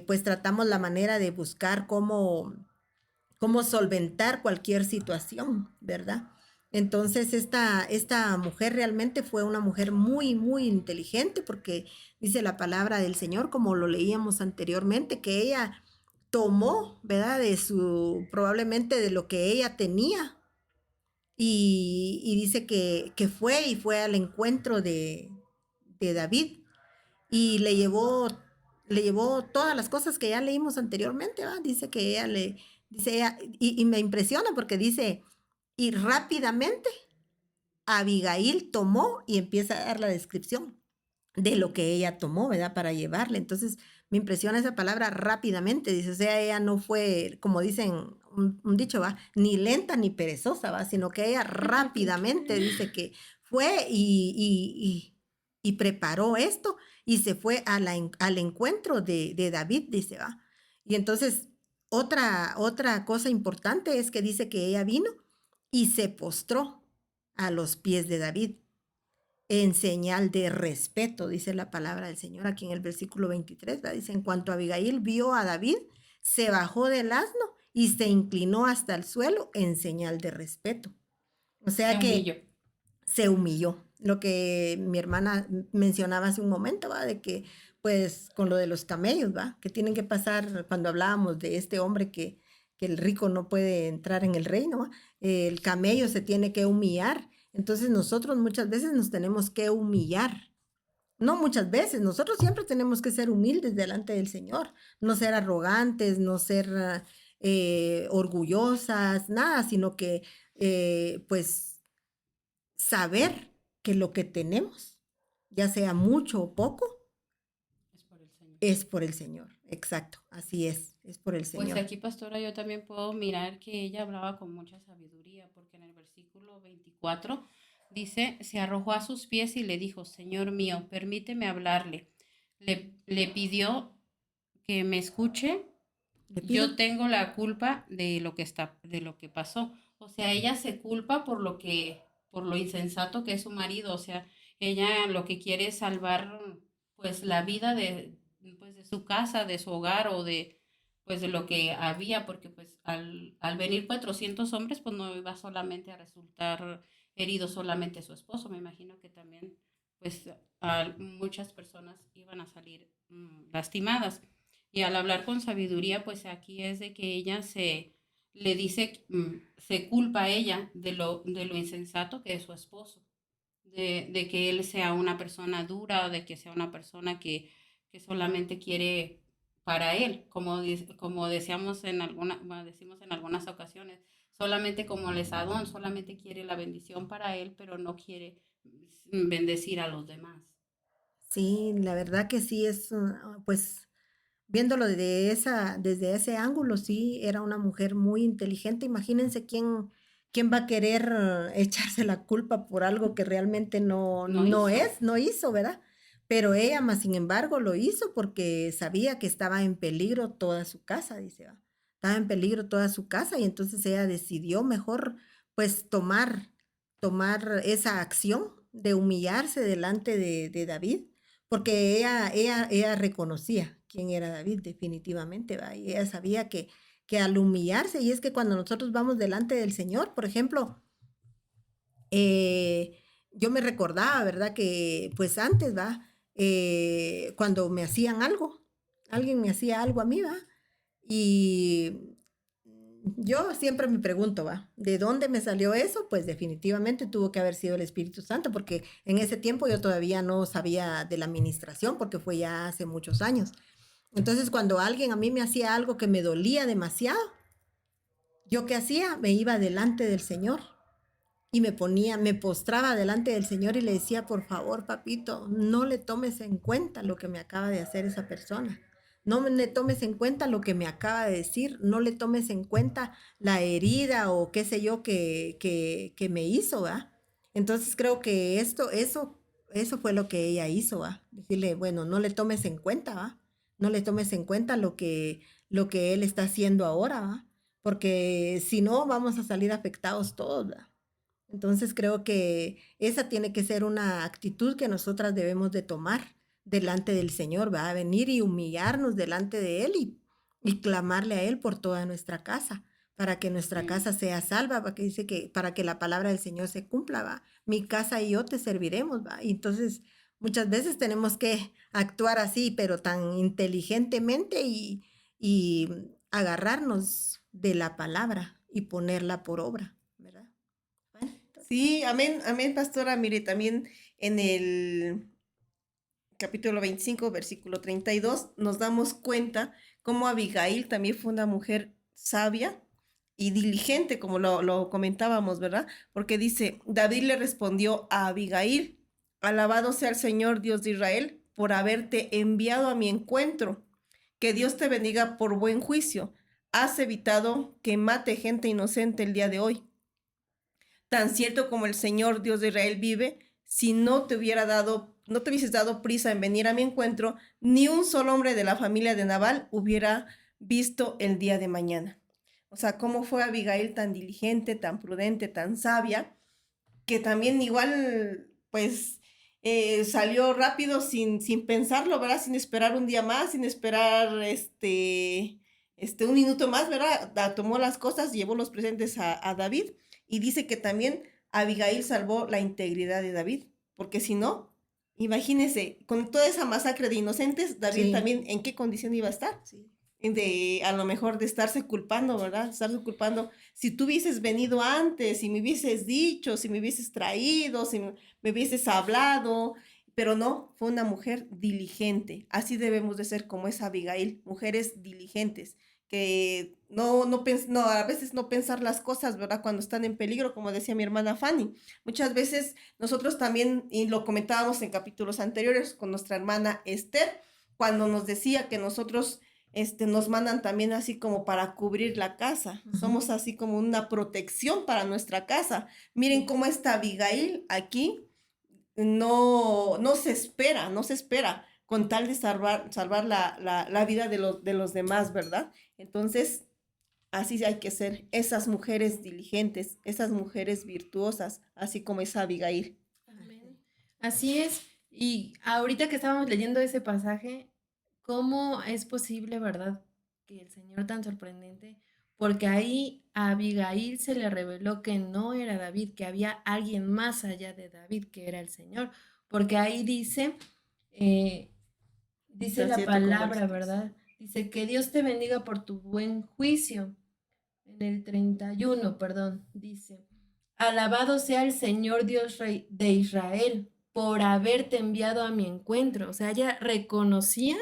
pues tratamos la manera de buscar cómo solventar cualquier situación, ¿verdad? Entonces, esta mujer realmente fue una mujer muy, muy inteligente porque dice la palabra del Señor, como lo leíamos anteriormente, que ella tomó, ¿verdad? Probablemente de lo que ella tenía y dice que fue al encuentro de David y le llevó todas las cosas que ya leímos anteriormente, ¿verdad? Dice que ella, y me impresiona porque dice, y rápidamente Abigail tomó y empieza a dar la descripción de lo que ella tomó, ¿verdad? Para llevarle. Entonces, me impresiona esa palabra rápidamente. Dice, o sea, ella no fue, como dicen, un dicho, ¿va? Ni lenta ni perezosa, ¿va? Sino que ella rápidamente dice que fue y preparó esto y se fue al encuentro de David, dice, ¿va? Y entonces, otra cosa importante es que dice que ella vino y se postró a los pies de David. en señal de respeto, dice la palabra del Señor aquí en el versículo 23, ¿verdad? Dice, en cuanto Abigail vio a David, se bajó del asno y se inclinó hasta el suelo en señal de respeto. O sea Se que humilló. se humilló. Lo que mi hermana mencionaba hace un momento, ¿va? De que, pues, con lo de los camellos, ¿va? Que tienen que pasar, cuando hablábamos de este hombre que el rico no puede entrar en el reino, ¿va? El camello se tiene que humillar. Entonces nosotros muchas veces nos tenemos que humillar. No muchas veces, nosotros siempre tenemos que ser humildes delante del Señor, no ser arrogantes, no ser orgullosas, nada, sino que pues saber que lo que tenemos, ya sea mucho o poco, Es por el Señor. es por el Señor. Exacto, así es por el Pues Señor. aquí, pastora, yo también puedo mirar que ella hablaba con mucha sabiduría, porque en el versículo 24 dice, se arrojó a sus pies y le dijo, Señor mío, permíteme hablarle. Le pidió que me escuche. ¿Le pido? Yo tengo la culpa de lo que pasó. O sea, ella se culpa por lo insensato que es su marido. O sea, ella lo que quiere es salvar, pues, la vida pues, de su casa, de su hogar o pues, de lo que había, porque, pues, al venir 400 hombres, pues, no iba solamente a resultar herido solamente su esposo. Me imagino que también, pues, muchas personas iban a salir lastimadas. Y al hablar con sabiduría, pues aquí es de que ella le dice, se culpa a ella de lo insensato que es su esposo, de que él sea una persona dura, de que sea una persona que solamente quiere para él, como decíamos bueno, decimos en algunas ocasiones, solamente como lesadón, solamente quiere la bendición para él, pero no quiere bendecir a los demás. Sí, la verdad que sí es, pues, viéndolo desde ese ángulo, sí, era una mujer muy inteligente. Imagínense quién va a querer echarse la culpa por algo que realmente No hizo. no hizo, ¿verdad? Pero ella, más sin embargo, lo hizo porque sabía que estaba en peligro toda su casa, dice, ¿va? Estaba en peligro toda su casa y entonces ella decidió mejor, pues, tomar esa acción de humillarse delante de David porque ella reconocía quién era David definitivamente, ¿va? Y ella sabía que al humillarse, y es que cuando nosotros vamos delante del Señor, por ejemplo, yo me recordaba, ¿verdad? Que pues antes, ¿va? Cuando me hacían algo, alguien me hacía algo a mí, ¿va? Y yo siempre me pregunto, ¿va? ¿De dónde me salió eso? Pues definitivamente tuvo que haber sido el Espíritu Santo, porque en ese tiempo yo todavía no sabía de la administración, porque fue ya hace muchos años. Entonces, cuando alguien a mí me hacía algo que me dolía demasiado, ¿yo qué hacía? Me iba delante del Señor y me postraba delante del Señor y le decía, por favor, papito, no le tomes en cuenta lo que me acaba de hacer esa persona. No le tomes en cuenta lo que me acaba de decir, no le tomes en cuenta la herida o qué sé yo que me hizo, ¿va? Entonces creo que eso fue lo que ella hizo, ¿va? Decirle, bueno, no le tomes en cuenta, ¿va? No le tomes en cuenta lo que él está haciendo ahora, ¿va? Porque si no, vamos a salir afectados todos, ¿va? Entonces creo que esa tiene que ser una actitud que nosotras debemos de tomar delante del Señor, va a venir y humillarnos delante de Él y clamarle a Él por toda nuestra casa, para que nuestra casa sea salva, para que dice que para que la palabra del Señor se cumpla, va. Mi casa y yo te serviremos, va. Y entonces muchas veces tenemos que actuar así, pero tan inteligentemente y agarrarnos de la palabra y ponerla por obra, ¿verdad? Bueno, Sí, amén, amén, pastora. Mire, también en el capítulo 25, versículo 32, nos damos cuenta cómo Abigail también fue una mujer sabia y diligente, como lo comentábamos, ¿verdad? Porque dice, David le respondió a Abigail, alabado sea el Señor Dios de Israel por haberte enviado a mi encuentro. Que Dios te bendiga por buen juicio. Has evitado que mate gente inocente el día de hoy. Tan cierto como el Señor Dios de Israel vive, si no te hubieses dado prisa en venir a mi encuentro, ni un solo hombre de la familia de Nabal hubiera visto el día de mañana. O sea, cómo fue Abigail tan diligente, tan prudente, tan sabia, que también igual, pues, salió rápido sin pensarlo, ¿verdad? Sin esperar un día más, sin esperar un minuto más, ¿verdad? Tomó las cosas, llevó los presentes a David y dice que también Abigail salvó la integridad de David, porque si no, imagínense, con toda esa masacre de inocentes, David Sí. también, ¿en qué condición iba a estar? De a lo mejor de estarse culpando, ¿verdad? Estarse culpando, si tú hubieses venido antes, si me hubieses dicho, si me hubieses traído, si me hubieses hablado, pero no, fue una mujer diligente. Así debemos de ser como es Abigail, mujeres diligentes, que no, a veces no pensar las cosas, ¿verdad? Cuando están en peligro, como decía mi hermana Fanny. Muchas veces nosotros también, y lo comentábamos en capítulos anteriores con nuestra hermana Esther, cuando nos decía que nosotros nos mandan también así como para cubrir la casa. Ujú. Somos así como una protección para nuestra casa. Miren cómo está Abigail aquí, no se espera con tal de salvar la vida de los demás, ¿verdad? Entonces, así hay que ser esas mujeres diligentes, esas mujeres virtuosas, así como es Abigail. Amén. Así es. Y ahorita que estábamos leyendo ese pasaje, ¿cómo es posible, verdad, que el Señor tan sorprendente? Porque ahí a Abigail se le reveló que no era David, que había alguien más allá de David, que era el Señor. Porque ahí eh, dice la Sacia tu con palabra, versículos. ¿verdad? Dice que Dios te bendiga por tu buen juicio. En el 31, perdón, dice, alabado sea el Señor Dios de Israel por haberte enviado a mi encuentro. O sea, ella reconocía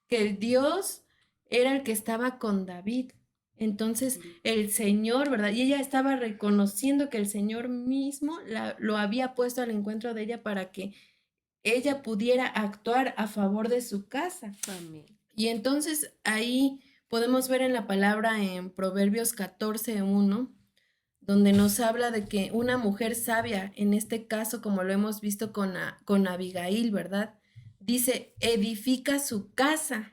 que el Dios era el que estaba con David. Entonces, el Señor, ¿verdad? Y ella estaba reconociendo que el Señor mismo lo había puesto al encuentro de ella para que ella pudiera actuar a favor de su casa. Amén. Y entonces ahí podemos ver en la palabra en Proverbios 14:1, donde nos habla de que una mujer sabia, en este caso como lo hemos visto con Abigail, ¿verdad? Dice, edifica su casa.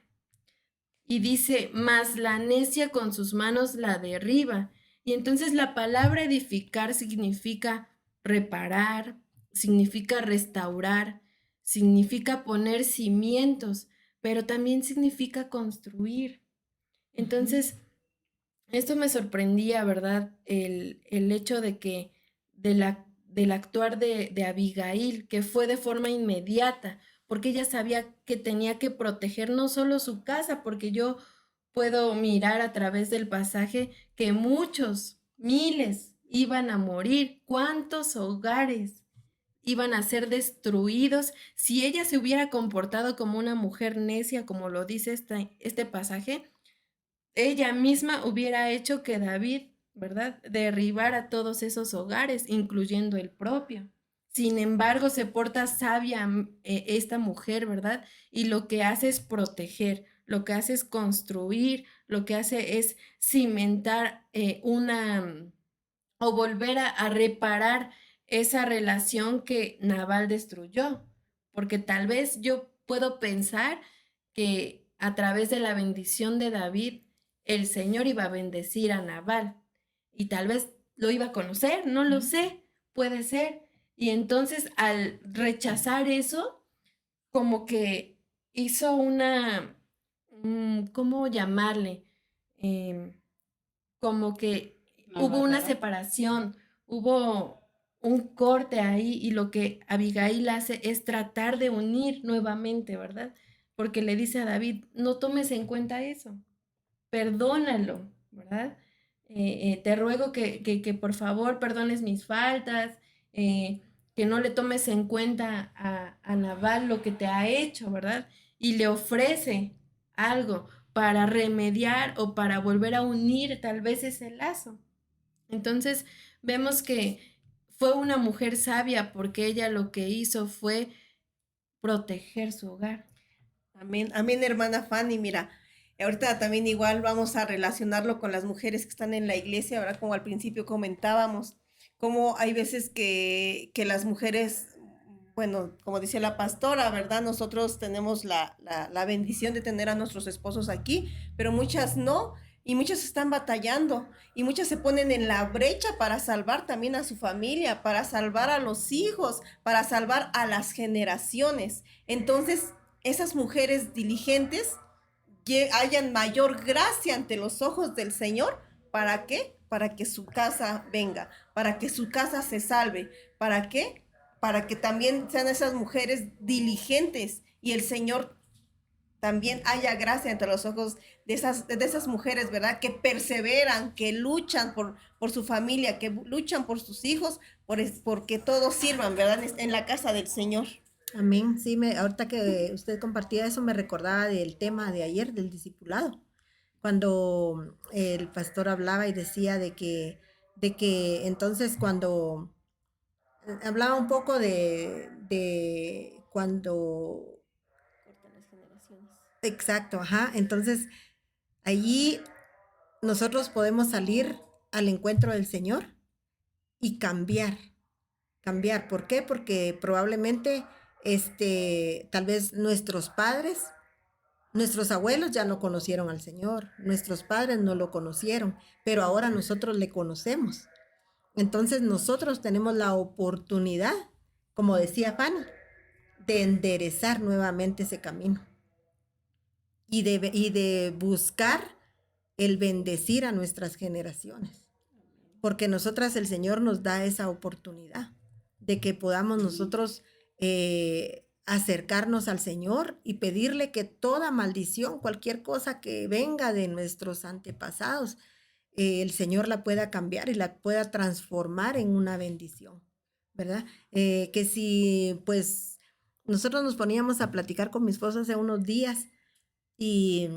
Y dice, mas la necia con sus manos la derriba. Y entonces la palabra edificar significa reparar, significa restaurar, significa poner cimientos, pero también significa construir. Entonces, esto me sorprendía, ¿verdad? El hecho de que del actuar de Abigail, que fue de forma inmediata, porque ella sabía que tenía que proteger no solo su casa, porque yo puedo mirar a través del pasaje que muchos, miles, iban a morir. ¿Cuántos hogares iban a ser destruidos si ella se hubiera comportado como una mujer necia, como lo dice este pasaje? Ella misma hubiera hecho que David, ¿verdad?, derribara todos esos hogares, incluyendo el propio. Sin embargo, se porta sabia esta mujer, ¿verdad? Y lo que hace es proteger, lo que hace es construir, lo que hace es cimentar o volver a reparar esa relación que Nabal destruyó. Porque tal vez yo puedo pensar que a través de la bendición de David, el Señor iba a bendecir a Nabal y tal vez lo iba a conocer, no lo sé, puede ser. Y entonces al rechazar eso, como que hizo ¿cómo llamarle? Como que hubo una separación, hubo un corte ahí y lo que Abigail hace es tratar de unir nuevamente, ¿verdad? Porque le dice a David, no tomes en cuenta eso, perdónalo, ¿verdad? Te ruego que por favor perdones mis faltas, que no le tomes en cuenta a Nabal lo que te ha hecho, ¿verdad? Y le ofrece algo para remediar o para volver a unir tal vez ese lazo. Entonces vemos que fue una mujer sabia porque ella lo que hizo fue proteger su hogar. Amén, amén, hermana Fanny. Mira, ahorita también igual vamos a relacionarlo con las mujeres que están en la iglesia, ¿verdad? Como al principio comentábamos, como hay veces que las mujeres, bueno, como decía la pastora, ¿verdad? Nosotros tenemos la bendición de tener a nuestros esposos aquí, pero muchas no. y muchas están batallando y muchas se ponen en la brecha para salvar también a su familia, para salvar a los hijos, para salvar a las generaciones. Entonces, esas mujeres diligentes que hayan mayor gracia ante los ojos del Señor. ¿Para qué? Para que su casa venga, para que su casa se salve. ¿Para qué? Para que también sean esas mujeres diligentes y el Señor también haya gracia ante los ojos de esas mujeres, ¿verdad? Que perseveran, que luchan por su familia, que luchan por sus hijos, porque todos sirvan, ¿verdad? En la casa del Señor. Amén. Sí, ahorita que usted compartía eso, me recordaba del tema de ayer, del discipulado, cuando el pastor hablaba y decía de que entonces cuando hablaba un poco de cuando, Cortan las generaciones. exacto, ajá, entonces allí nosotros podemos salir al encuentro del Señor y cambiar. ¿Por qué? Porque probablemente, tal vez nuestros abuelos ya no conocieron al Señor, nuestros padres no lo conocieron, pero ahora nosotros le conocemos. Entonces nosotros tenemos la oportunidad, como decía Fanny, de enderezar nuevamente ese camino y de buscar el bendecir a nuestras generaciones. Porque nosotras el Señor nos da esa oportunidad de que podamos nosotros acercarnos al Señor y pedirle que toda maldición, cualquier cosa que venga de nuestros antepasados, el Señor la pueda cambiar y la pueda transformar en una bendición, ¿verdad? Que si pues nosotros nos poníamos a platicar con mi esposo hace unos días y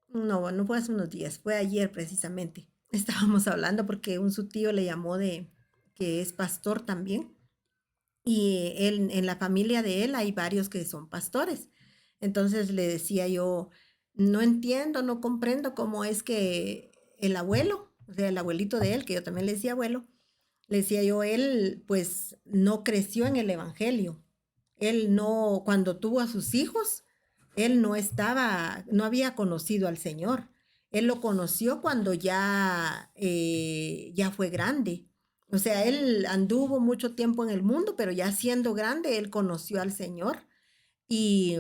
no fue hace unos días, fue ayer precisamente. Estábamos hablando porque su tío le llamó que es pastor también. Y él, en la familia de él hay varios que son pastores. Entonces le decía yo, no entiendo, no comprendo cómo es que el abuelo, o sea, el abuelito de él, que yo también le decía abuelo, le decía yo, él pues no creció en el evangelio. Él no, cuando tuvo a sus hijos, él no había conocido al Señor. Él lo conoció cuando ya fue grande. O sea, él anduvo mucho tiempo en el mundo, pero ya siendo grande, él conoció al Señor y,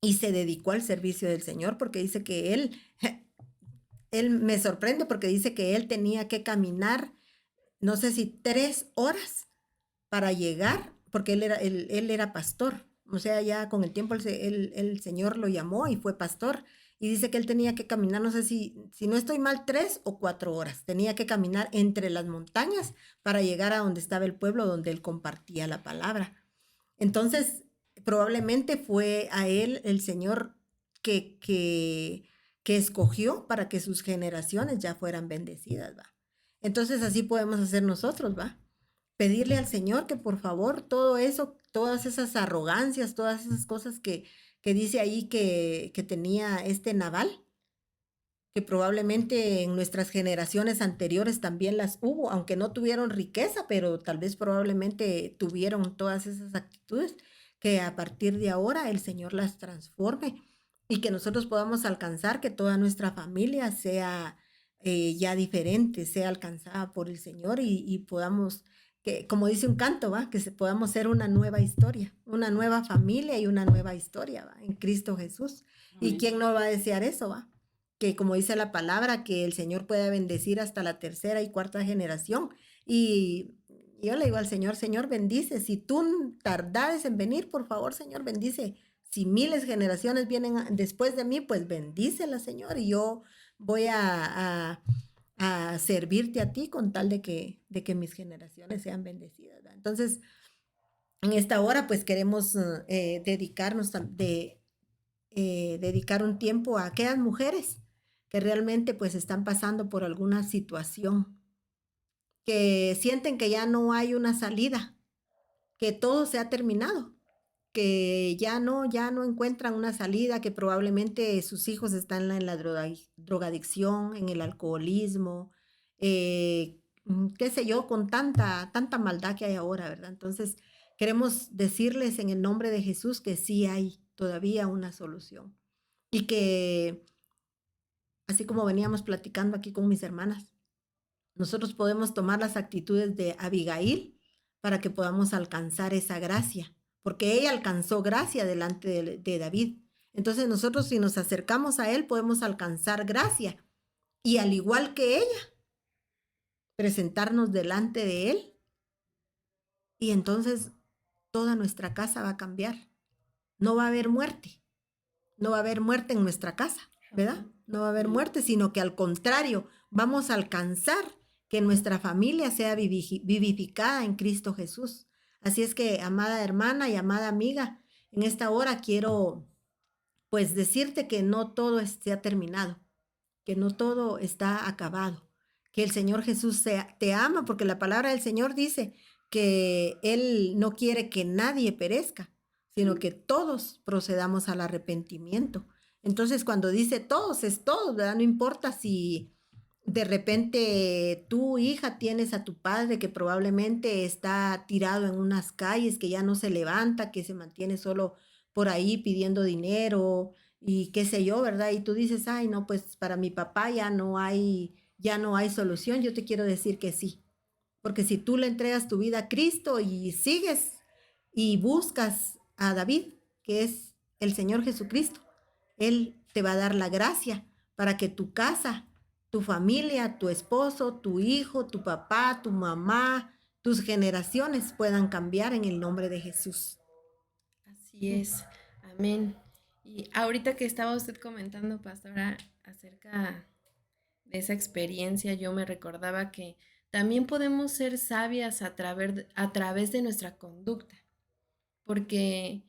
y se dedicó al servicio del Señor porque dice que él me sorprende porque dice que él tenía que caminar, no sé si 3 horas para llegar, porque él era pastor. O sea, ya con el tiempo el Señor lo llamó y fue pastor. Y dice que él tenía que caminar, no sé si no estoy mal, 3 o 4 horas. Tenía que caminar entre las montañas para llegar a donde estaba el pueblo donde él compartía la palabra. Entonces, probablemente fue a él el Señor que escogió para que sus generaciones ya fueran bendecidas, ¿va? Entonces, así podemos hacer nosotros, ¿va? Pedirle al Señor que por favor todo eso, todas esas arrogancias, todas esas cosas que dice ahí que tenía este Nabal, que probablemente en nuestras generaciones anteriores también las hubo, aunque no tuvieron riqueza, pero tal vez probablemente tuvieron todas esas actitudes, que a partir de ahora el Señor las transforme y que nosotros podamos alcanzar que toda nuestra familia sea ya diferente, sea alcanzada por el Señor y podamos, que como dice un canto, ¿va? Que podamos ser una nueva historia, una nueva familia y una nueva historia, ¿va? En Cristo Jesús. ¿Y quién no va a desear eso, va? Que como dice la palabra, que el Señor pueda bendecir hasta la 3.ª y 4.ª generación. Y yo le digo al Señor, Señor, bendice. Si tú tardades en venir, por favor, Señor, bendice. Si miles de generaciones vienen después de mí, pues bendícela, Señor. Y yo voy a servirte a ti con tal de que mis generaciones sean bendecidas, ¿verdad? Entonces, en esta hora, pues queremos dedicar un tiempo a aquellas mujeres que realmente pues están pasando por alguna situación, que sienten que ya no hay una salida, que todo se ha terminado, que ya no encuentran una salida, que probablemente sus hijos están en la drogadicción, en el alcoholismo, qué sé yo, con tanta maldad que hay ahora, ¿verdad? Entonces, queremos decirles en el nombre de Jesús que sí hay todavía una solución y que así como veníamos platicando aquí con mis hermanas. Nosotros podemos tomar las actitudes de Abigail para que podamos alcanzar esa gracia, porque ella alcanzó gracia delante de David. Entonces nosotros si nos acercamos a él podemos alcanzar gracia y al igual que ella, presentarnos delante de él y entonces toda nuestra casa va a cambiar. No va a haber muerte, no va a haber muerte en nuestra casa, ¿verdad? No va a haber muerte, sino que al contrario, vamos a alcanzar que nuestra familia sea vivificada en Cristo Jesús. Así es que, amada hermana y amada amiga, en esta hora quiero pues decirte que no todo se ha terminado, que no todo está acabado, que el Señor Jesús te ama, porque la palabra del Señor dice que Él no quiere que nadie perezca, sino que todos procedamos al arrepentimiento. Entonces, cuando dice todos, es todos, ¿verdad? No importa si de repente tu hija tienes a tu padre que probablemente está tirado en unas calles, que ya no se levanta, que se mantiene solo por ahí pidiendo dinero y qué sé yo, ¿verdad? Y tú dices, ay, no, pues para mi papá ya no hay solución. Yo te quiero decir que sí, porque si tú le entregas tu vida a Cristo y sigues y buscas a David, que es el Señor Jesucristo, Él te va a dar la gracia para que tu casa, tu familia, tu esposo, tu hijo, tu papá, tu mamá, tus generaciones puedan cambiar en el nombre de Jesús. Así es, amén. Y ahorita que estaba usted comentando, pastora, acerca de esa experiencia, yo me recordaba que también podemos ser sabias a través de nuestra conducta, porque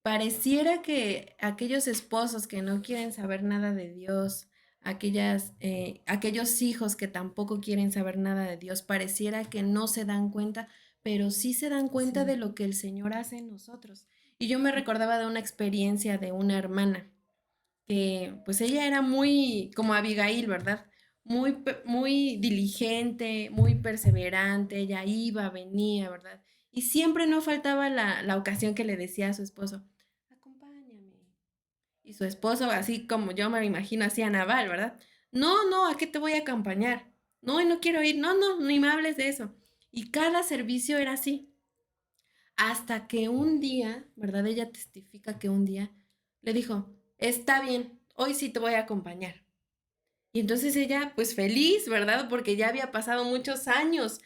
pareciera que aquellos esposos que no quieren saber nada de Dios, aquellos hijos que tampoco quieren saber nada de Dios, pareciera que no se dan cuenta, pero sí se dan cuenta de lo que el Señor hace en nosotros. Y yo me recordaba de una experiencia de una hermana, que pues ella era muy como Abigail, ¿verdad? Muy diligente, muy perseverante, ella iba, venía, ¿verdad? Y siempre no faltaba la ocasión que le decía a su esposo, acompáñame. Y su esposo, así como yo me lo imagino, así a Naval, ¿verdad? No, no, ¿a qué te voy a acompañar? No, no quiero ir, no, no, ni me hables de eso. Y cada servicio era así. Hasta que un día, ¿verdad? Ella testifica que un día le dijo, está bien, hoy sí te voy a acompañar. Y entonces ella, pues feliz, ¿verdad? Porque ya había pasado muchos años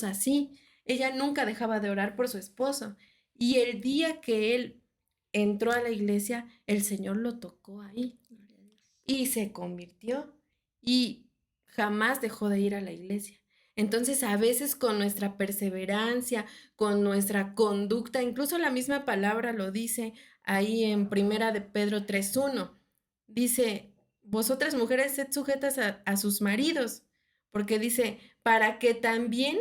así. Ella nunca dejaba de orar por su esposo. Y el día que él entró a la iglesia, el Señor lo tocó ahí y se convirtió y jamás dejó de ir a la iglesia. Entonces, a veces con nuestra perseverancia, con nuestra conducta, incluso la misma palabra lo dice ahí en Primera de Pedro 3:1. Dice, vosotras mujeres sed sujetas a sus maridos, porque dice, para que también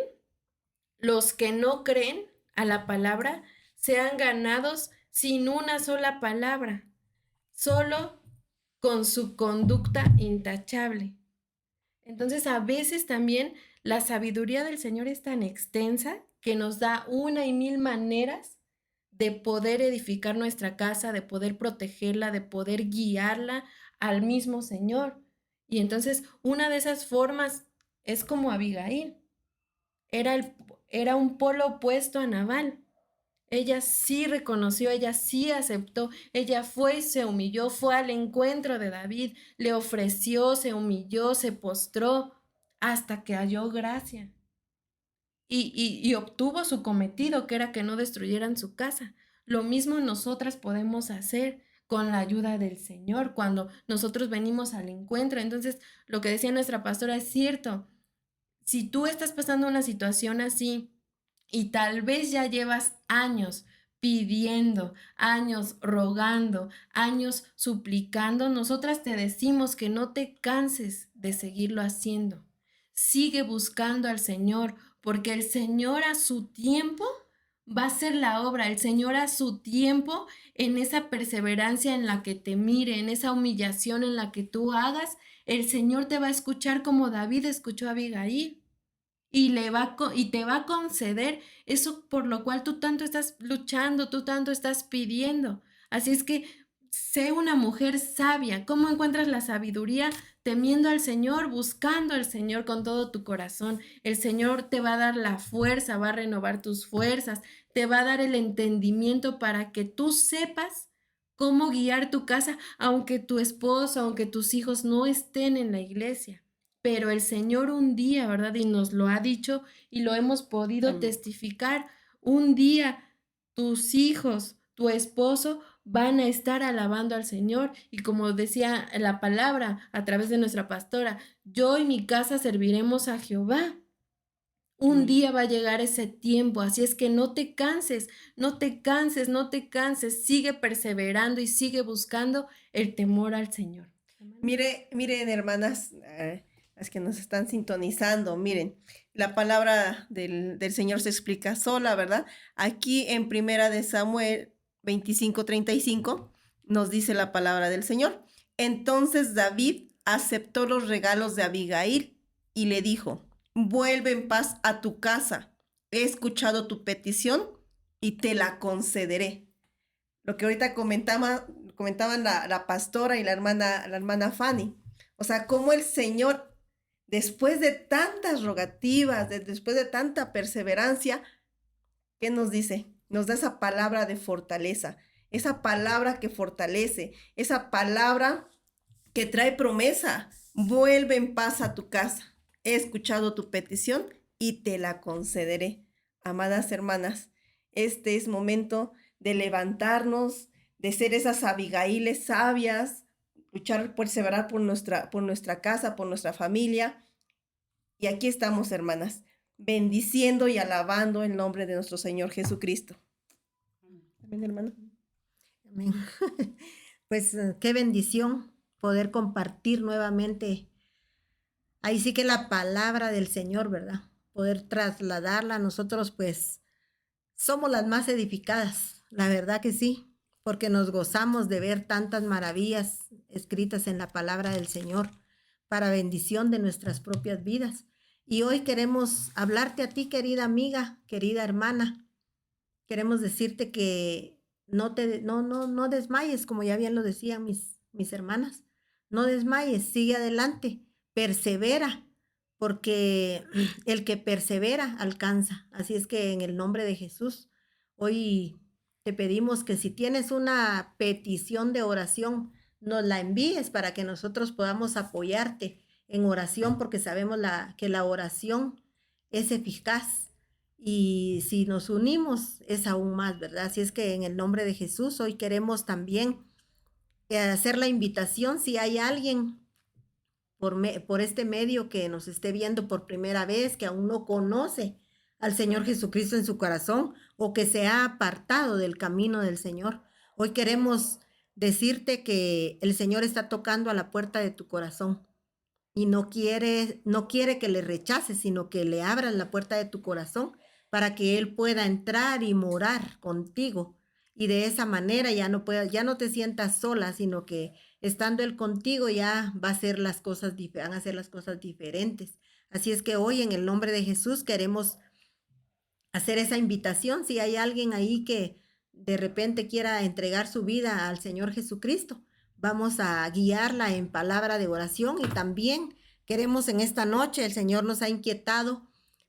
los que no creen a la palabra sean ganados sin una sola palabra, solo con su conducta intachable. Entonces, a veces también la sabiduría del Señor es tan extensa que nos da una y mil maneras de poder edificar nuestra casa, de poder protegerla, de poder guiarla al mismo Señor. Y entonces, una de esas formas es como Abigail. Era un polo opuesto a Nabal. Ella sí reconoció, ella sí aceptó, ella fue y se humilló, fue al encuentro de David, le ofreció, se humilló, se postró hasta que halló gracia y obtuvo su cometido, que era que no destruyeran su casa. Lo mismo nosotras podemos hacer con la ayuda del Señor cuando nosotros venimos al encuentro. Entonces, lo que decía nuestra pastora es cierto. Si tú estás pasando una situación así, y tal vez ya llevas años pidiendo, años rogando, años suplicando, nosotras te decimos que no te canses de seguirlo haciendo. Sigue buscando al Señor, porque el Señor a su tiempo va a hacer la obra. El Señor a su tiempo, en esa perseverancia en la que te mire, en esa humillación en la que tú hagas, el Señor te va a escuchar como David escuchó a Abigail. Y te va a conceder eso por lo cual tú tanto estás luchando, tú tanto estás pidiendo. Así es que sé una mujer sabia. ¿Cómo encuentras la sabiduría? Temiendo al Señor, buscando al Señor con todo tu corazón. El Señor te va a dar la fuerza, va a renovar tus fuerzas, te va a dar el entendimiento para que tú sepas cómo guiar tu casa, aunque tu esposo, aunque tus hijos no estén en la iglesia. Pero el Señor un día, ¿verdad? Y nos lo ha dicho y lo hemos podido Amén. testificar. Un día tus hijos, tu esposo van a estar alabando al Señor. Y como decía la palabra a través de nuestra pastora, yo y mi casa serviremos a Jehová. Un día va a llegar ese tiempo, así es que no te canses, no te canses, no te canses, sigue perseverando y sigue buscando el temor al Señor. Miren, hermanas, las que nos están sintonizando, miren, la palabra del Señor se explica sola, ¿verdad? Aquí en Primera de Samuel 25:35 nos dice la palabra del Señor. Entonces David aceptó los regalos de Abigail y le dijo: vuelve en paz a tu casa. He escuchado tu petición y te la concederé. Lo que ahorita comentaban la pastora y la hermana Fanny. O sea, cómo el Señor, después de tantas rogativas, después de tanta perseverancia, ¿qué nos dice? Nos da esa palabra de fortaleza, esa palabra que fortalece, esa palabra que trae promesa. Vuelve en paz a tu casa. He escuchado tu petición y te la concederé. Amadas hermanas, este es momento de levantarnos, de ser esas Abigailes sabias, luchar, perseverar por nuestra casa, por nuestra familia. Y aquí estamos, hermanas, bendiciendo y alabando el nombre de nuestro Señor Jesucristo. Amén, hermano. Amén. Pues qué bendición poder compartir nuevamente. Ahí sí que la palabra del Señor, ¿verdad? Poder trasladarla. Nosotros pues somos las más edificadas, la verdad que sí, porque nos gozamos de ver tantas maravillas escritas en la palabra del Señor para bendición de nuestras propias vidas. Y hoy queremos hablarte a ti, querida amiga, querida hermana. Queremos decirte que no desmayes, como ya bien lo decían mis hermanas. No desmayes, sigue adelante, persevera, porque el que persevera alcanza. Así es que en el nombre de Jesús, hoy te pedimos que si tienes una petición de oración, nos la envíes para que nosotros podamos apoyarte en oración, porque sabemos que la oración es eficaz. Y si nos unimos es aún más, ¿verdad? Así es que en el nombre de Jesús hoy queremos también hacer la invitación, si hay alguien por este medio que nos esté viendo por primera vez, que aún no conoce al Señor Jesucristo en su corazón o que se ha apartado del camino del Señor. Hoy queremos decirte que el Señor está tocando a la puerta de tu corazón y no quiere que le rechaces, sino que le abras la puerta de tu corazón para que Él pueda entrar y morar contigo. Y de esa manera ya no te sientas sola, sino que estando Él contigo ya van a ser las cosas diferentes. Así es que hoy en el nombre de Jesús queremos hacer esa invitación. Si hay alguien ahí que de repente quiera entregar su vida al Señor Jesucristo, vamos a guiarla en palabra de oración. Y también queremos en esta noche, el Señor nos ha inquietado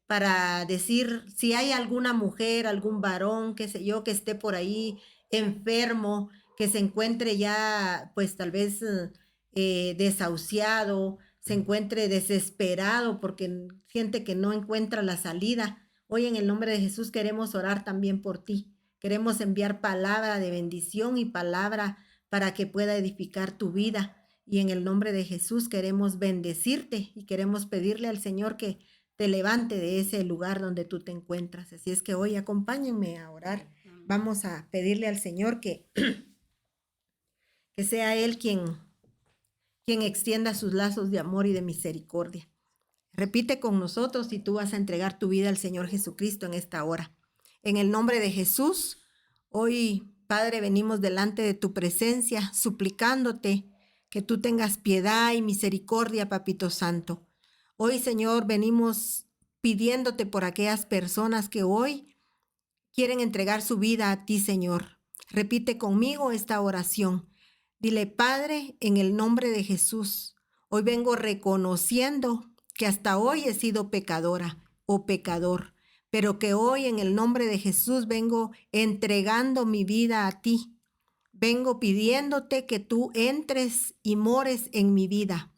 para decir, si hay alguna mujer, algún varón, qué sé yo, que esté por ahí enfermo, que se encuentre ya, pues tal vez desahuciado, se encuentre desesperado porque siente que no encuentra la salida. Hoy en el nombre de Jesús queremos orar también por ti. Queremos enviar palabra de bendición y palabra para que pueda edificar tu vida. Y en el nombre de Jesús queremos bendecirte y queremos pedirle al Señor que te levante de ese lugar donde tú te encuentras. Así es que hoy acompáñenme a orar. Vamos a pedirle al Señor que sea Él quien extienda sus lazos de amor y de misericordia. Repite con nosotros y tú vas a entregar tu vida al Señor Jesucristo en esta hora. En el nombre de Jesús, hoy, Padre, venimos delante de tu presencia, suplicándote que tú tengas piedad y misericordia, Papito Santo. Hoy, Señor, venimos pidiéndote por aquellas personas que hoy quieren entregar su vida a ti, Señor. Repite conmigo esta oración. Dile, Padre, en el nombre de Jesús, hoy vengo reconociendo que hasta hoy he sido pecadora o pecador, pero que hoy en el nombre de Jesús vengo entregando mi vida a ti. Vengo pidiéndote que tú entres y mores en mi vida.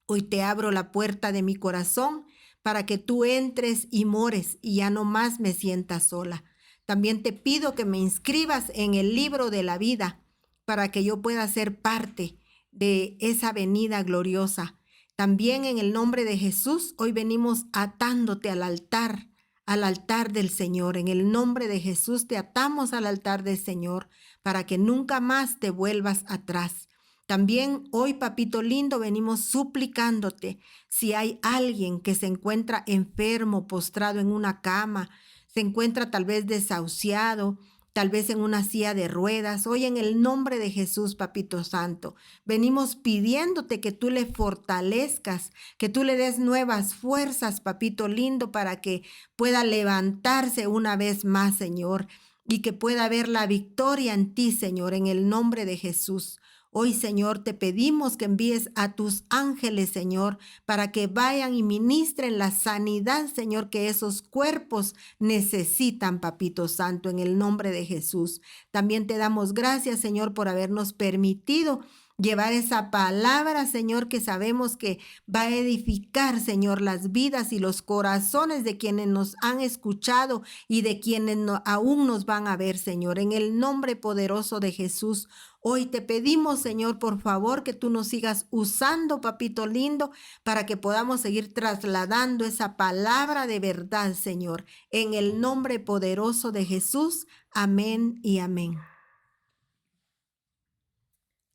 Hoy te abro la puerta de mi corazón para que tú entres y mores y ya no más me sientas sola. También te pido que me inscribas en el libro de la vida para que yo pueda ser parte de esa venida gloriosa. También en el nombre de Jesús, hoy venimos atándote al altar del Señor. En el nombre de Jesús te atamos al altar del Señor para que nunca más te vuelvas atrás. También hoy, papito lindo, venimos suplicándote si hay alguien que se encuentra enfermo, postrado en una cama, se encuentra tal vez desahuciado, tal vez en una silla de ruedas. Hoy en el nombre de Jesús, papito santo, venimos pidiéndote que tú le fortalezcas, que tú le des nuevas fuerzas, papito lindo, para que pueda levantarse una vez más, Señor, y que pueda ver la victoria en ti, Señor, en el nombre de Jesús. Hoy, Señor, te pedimos que envíes a tus ángeles, Señor, para que vayan y ministren la sanidad, Señor, que esos cuerpos necesitan, papito santo, en el nombre de Jesús. También te damos gracias, Señor, por habernos permitido llevar esa palabra, Señor, que sabemos que va a edificar, Señor, las vidas y los corazones de quienes nos han escuchado y de quienes aún nos van a ver, Señor. En el nombre poderoso de Jesús, hoy te pedimos, Señor, por favor, que tú nos sigas usando, papito lindo, para que podamos seguir trasladando esa palabra de verdad, Señor. En el nombre poderoso de Jesús, amén y amén.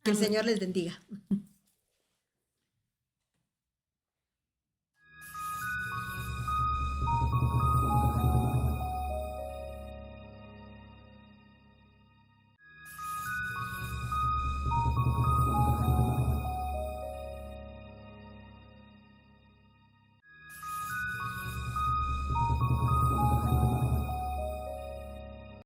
Que el Señor les bendiga.